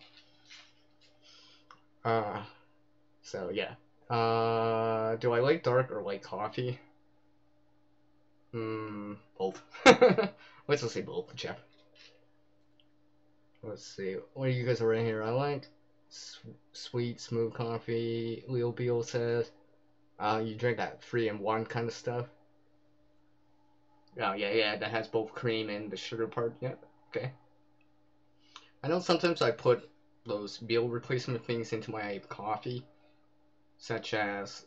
So yeah. Do I like dark or like coffee? Both. Let's just say both, Jeff. Let's see. What do you guys are in here? I like sweet, smooth coffee. Leo Beal says. You drink that 3-in-1 kind of stuff. Oh yeah, that has both cream and the sugar part. Yeah, okay. I know sometimes I put those meal replacement things into my coffee, such as,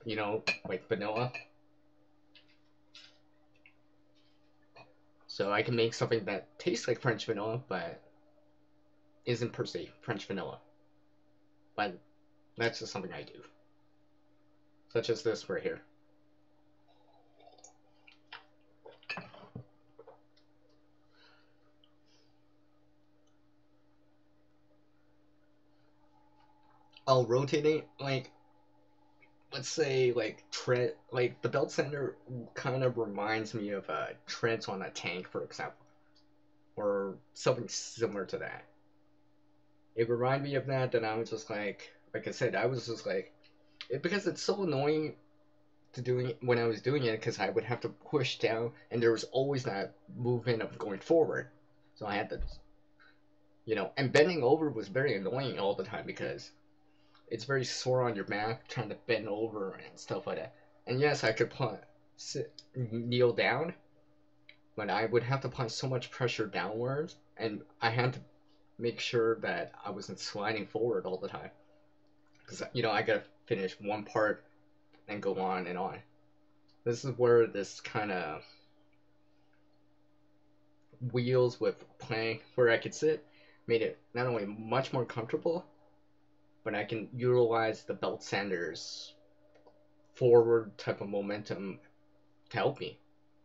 you know, like vanilla. So I can make something that tastes like French vanilla, but isn't per se French vanilla. But that's just something I do. Such as this right here. I'll rotate it, like, let's say, like, tread, like, the belt sander kind of reminds me of treads on a tank, for example. Or something similar to that. It reminded me of that, and I was just like I said, I was just like, because it's so annoying to doing it when I was doing it, because I would have to push down, and there was always that movement of going forward. So I had to, you know, and bending over was very annoying all the time because it's very sore on your back trying to bend over and stuff like that. And yes, I could kneel down, but I would have to apply so much pressure downwards, and I had to make sure that I wasn't sliding forward all the time. Because, you know, I gotta finish one part and go on and on. This is where this kind of wheels with plank where I could sit made it not only much more comfortable, but I can utilize the belt sander's forward type of momentum to help me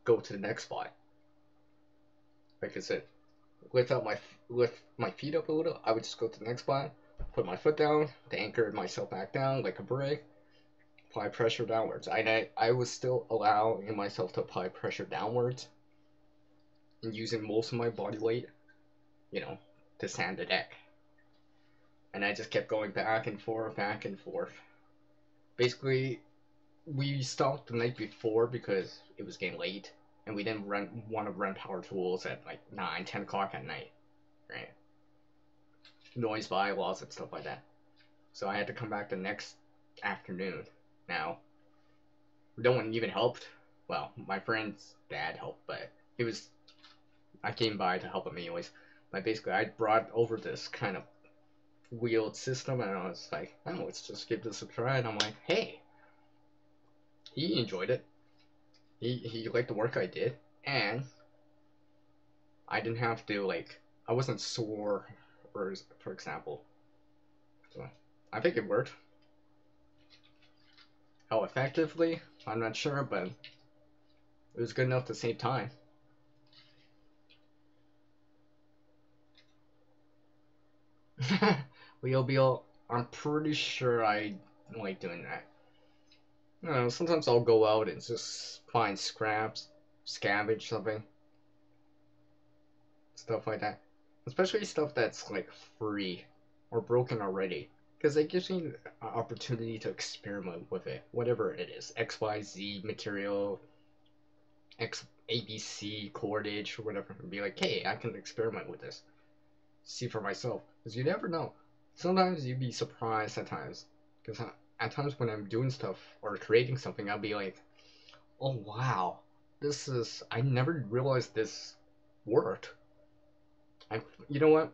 go to the next spot. Like I said, lift my feet up a little, I would just go to the next spot, put my foot down, to anchor myself back down like a brake, apply pressure downwards. I was still allowing myself to apply pressure downwards and using most of my body weight, you know, to sand the deck. And I just kept going back and forth, back and forth. Basically, we stopped the night before because it was getting late, and we didn't want to run power tools at like 9, 10 o'clock at night, right? Noise bylaws and stuff like that. So I had to come back the next afternoon. Now, no one even helped. Well, my friend's dad helped, but I came by to help him anyways. But basically, I brought over this kind of wheeled system, and I was like, oh, let's just give this a try. And I'm like, hey, he enjoyed it. He liked the work I did, and I didn't have to, like, I wasn't sore, for example. So I think it worked. How effectively, I'm not sure, but it was good enough to save time. Wheel, I'm pretty sure I like doing that. You know, sometimes I'll go out and just find scraps, scavenge something, stuff like that. Especially stuff that's like free or broken already, because it gives me an opportunity to experiment with it, whatever it is, XYZ material, X ABC cordage or whatever, and be like, hey, I can experiment with this, see for myself, because you never know. Sometimes you'd be surprised at times, because at times when I'm doing stuff or creating something, I'll be like, oh wow, I never realized this worked. You know what?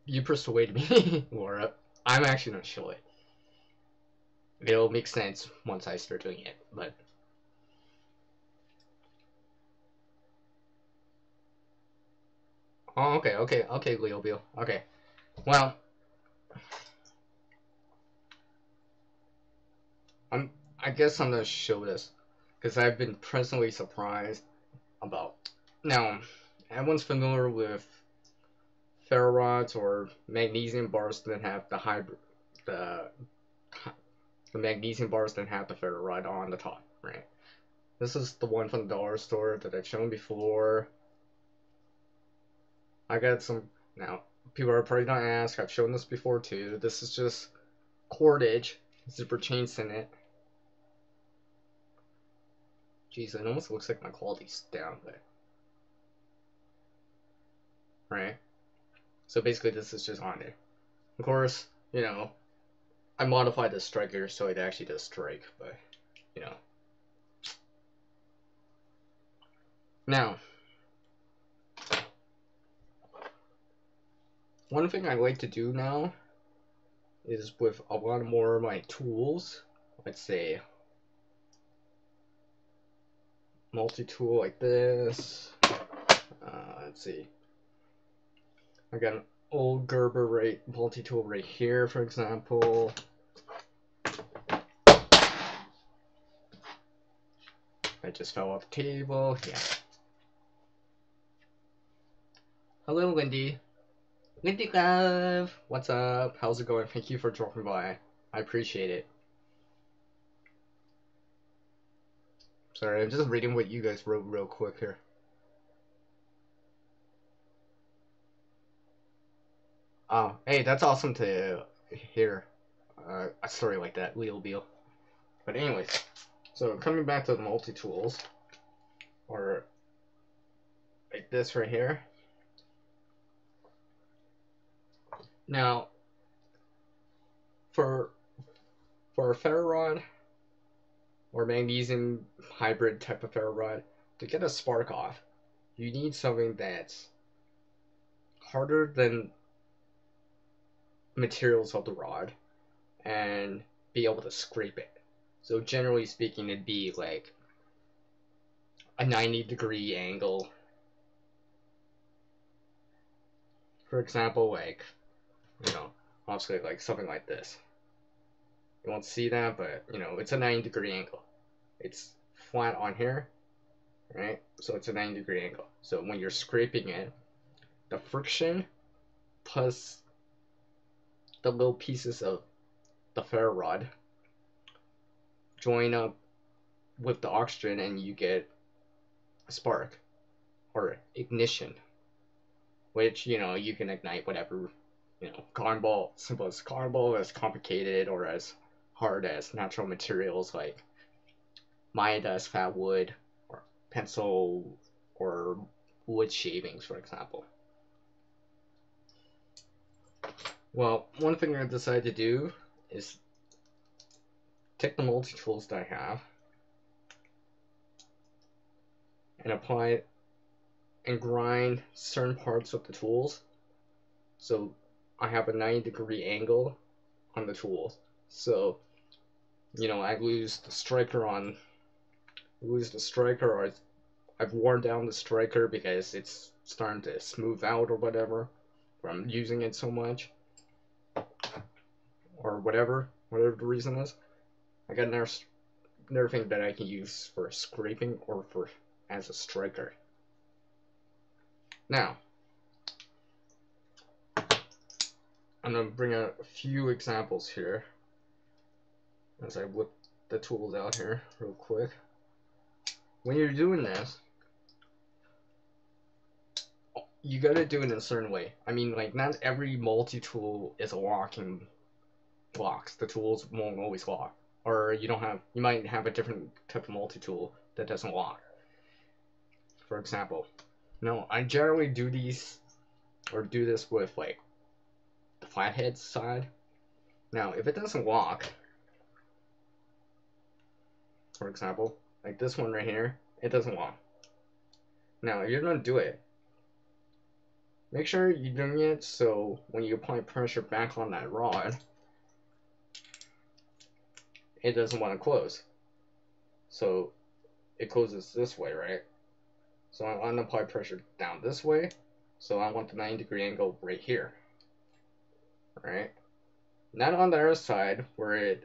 You persuaded me, Laura. I'm actually not sure. It'll make sense once I start doing it, but. Oh, okay, Leo Bill. Okay. Well, I guess I'm gonna show this, because I've been pleasantly surprised about. Now, everyone's familiar with ferrods or magnesium bars that have the the magnesium bars that have the ferrorod on the top, right? This is the one from the dollar store that I've shown before. I got some now. People are probably gonna ask. I've shown this before too. This is just cordage, zipper chains in it. Jeez, it almost looks like my quality's down there. Right? So basically, this is just on there. Of course, you know, I modified the striker so it actually does strike, but you know. Now, one thing I like to do now is with a lot more of my tools, let's say multi-tool like this. Let's see. I got an old Gerber multi-tool right here, for example. I just fell off the table. Yeah. Hello, Lindy. Lindy Love! What's up? How's it going? Thank you for dropping by. I appreciate it. Sorry, I'm just reading what you guys wrote real quick here. Oh, hey, that's awesome to hear a story like that, Leo Beal. But anyways, so coming back to the multi-tools, or like this right here. Now, for a ferrorod or magnesium hybrid type of ferrorod, to get a spark off, you need something that's harder than materials of the rod and be able to scrape it. So generally speaking, it'd be like a 90-degree angle. For example, like, you know, obviously like something like this. You won't see that, but you know, it's a 90-degree angle. It's flat on here, right? So it's a 90-degree angle. So when you're scraping it, the friction plus the little pieces of the ferro rod join up with the oxygen and you get a spark or ignition, which, you know, you can ignite whatever, you know, cotton ball, simple as cotton ball, as complicated or as hard as natural materials like Maya dust, fat wood, or pencil, or wood shavings, for example. Well, one thing I decided to do is take the multi-tools that I have and apply and grind certain parts of the tools. So I have a 90-degree angle on the tool. So, you know, I lose the striker, or I've worn down the striker because it's starting to smooth out or whatever from using it so much, or whatever the reason is. I got another thing that I can use for scraping or for as a striker. Now, I'm gonna bring out a few examples here as I whip the tools out here real quick. When you're doing this, you gotta do it in a certain way. I mean, like, not every multi-tool is a locking blocks. The tools won't always lock. Or you might have a different type of multi-tool that doesn't lock. For example, no, I generally do this with, like, the flathead side. Now, if it doesn't lock, for example, like this one right here, it doesn't lock. Now, if you're gonna do it, make sure you're doing it so when you apply pressure back on that rod, it doesn't want to close. So it closes this way, right? So I want to apply pressure down this way. So I want the 90-degree angle right here. Right? Not on the other side where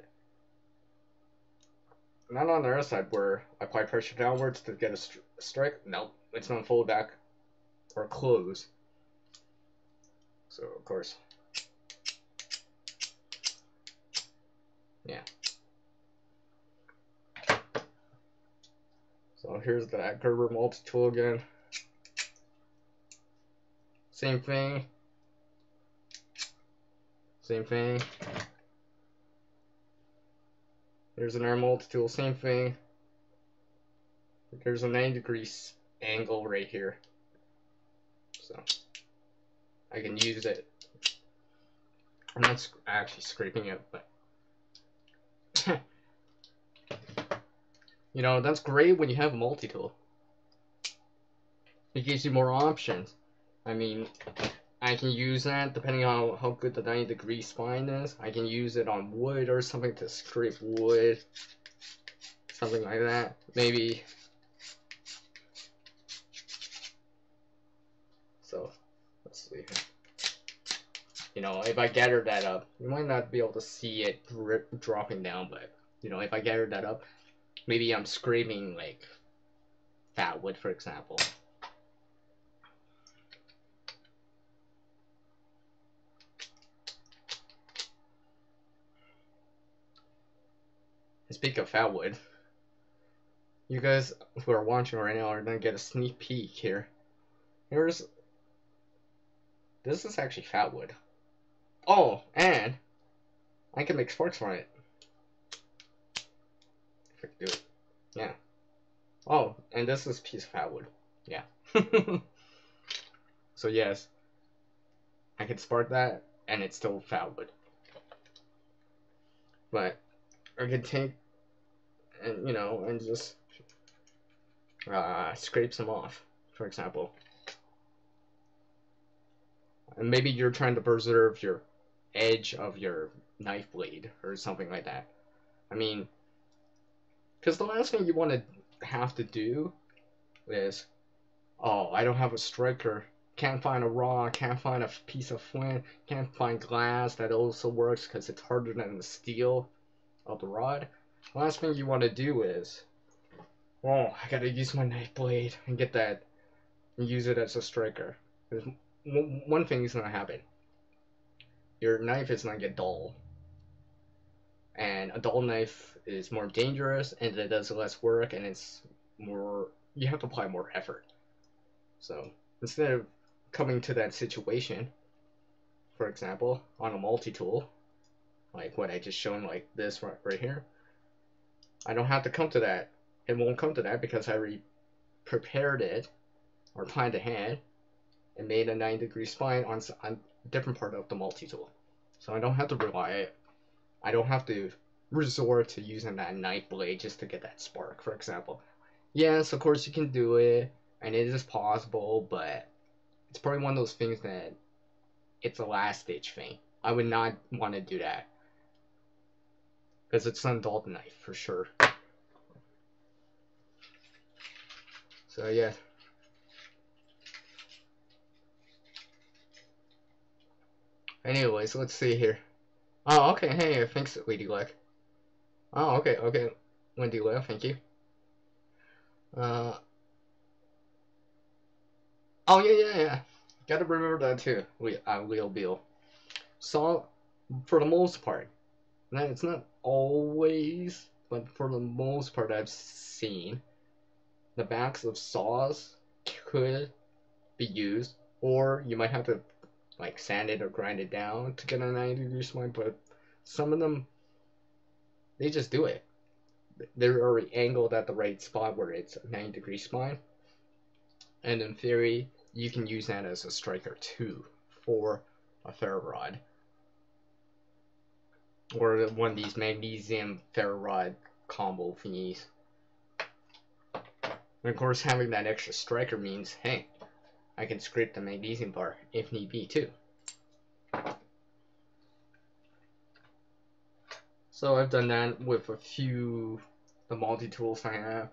I apply pressure downwards to get a strike. Nope, it's gonna fold back or close. So of course, yeah. So here's that Gerber multi-tool again. Same thing. Same thing. There's an air multi-tool, same thing. There's a 90-degree angle right here. So I can use it. I'm not actually scraping it, but you know, that's great when you have a multi-tool. It gives you more options. I mean, I can use that depending on how good the 90-degree spine is. I can use it on wood or something to scrape wood. Something like that. Maybe. So, let's see. You know, if I gather that up, you might not be able to see it dropping down, but, you know, if I gather that up, maybe I'm scraping, like, fat wood, for example. Speak of fat wood, you guys who are watching right now are gonna get a sneak peek here. This is actually fat wood. Oh, and I can make sparks from it. If I can do it. Yeah. Oh, and this is a piece of fat wood. Yeah. So yes, I can spark that, and it's still fat wood. But I could take, and you know, and just scrape some off, for example. And maybe you're trying to preserve your edge of your knife blade or something like that. I mean, because the last thing you want to have to do is, oh, I don't have a striker, can't find a rock, can't find a piece of flint, can't find glass that also works because it's harder than the steel of the rod. The last thing you want to do is, oh, I gotta use my knife blade and get that and use it as a striker. There's one thing is gonna happen. Your knife is gonna get dull. And a dull knife is more dangerous and it does less work and it's more, you have to apply more effort. So instead of coming to that situation, for example, on a multi-tool, like what I just shown, like this right here, I don't have to come to that. It won't come to that because I already prepared it or planned ahead and made a 90-degree spine on a different part of the multi-tool. So I don't have to I don't have to resort to using that knife blade just to get that spark, for example. Yes, of course you can do it, and it is possible, but it's probably one of those things that it's a last ditch thing. I would not want to do that. Because it's an adult knife, for sure. So, yeah. Anyways, let's see here. Oh, okay, hey, thanks, Lady Luck. Oh, okay, okay. Wendy Love, thank you. Oh, yeah. Gotta remember that too, Leo Bill. So, for the most part, now it's not always, but for the most part I've seen, the backs of saws could be used, or you might have to like sand it or grind it down to get a 90-degree spline, but some of them, they just do it. They're already angled at the right spot where it's a 90-degree spline, and in theory, you can use that as a striker too for a ferro rod. Or one of these magnesium ferro rod combo thingies. And of course, having that extra striker means, hey, I can scrape the magnesium bar if need be too. So I've done that with a few the multi-tools I have.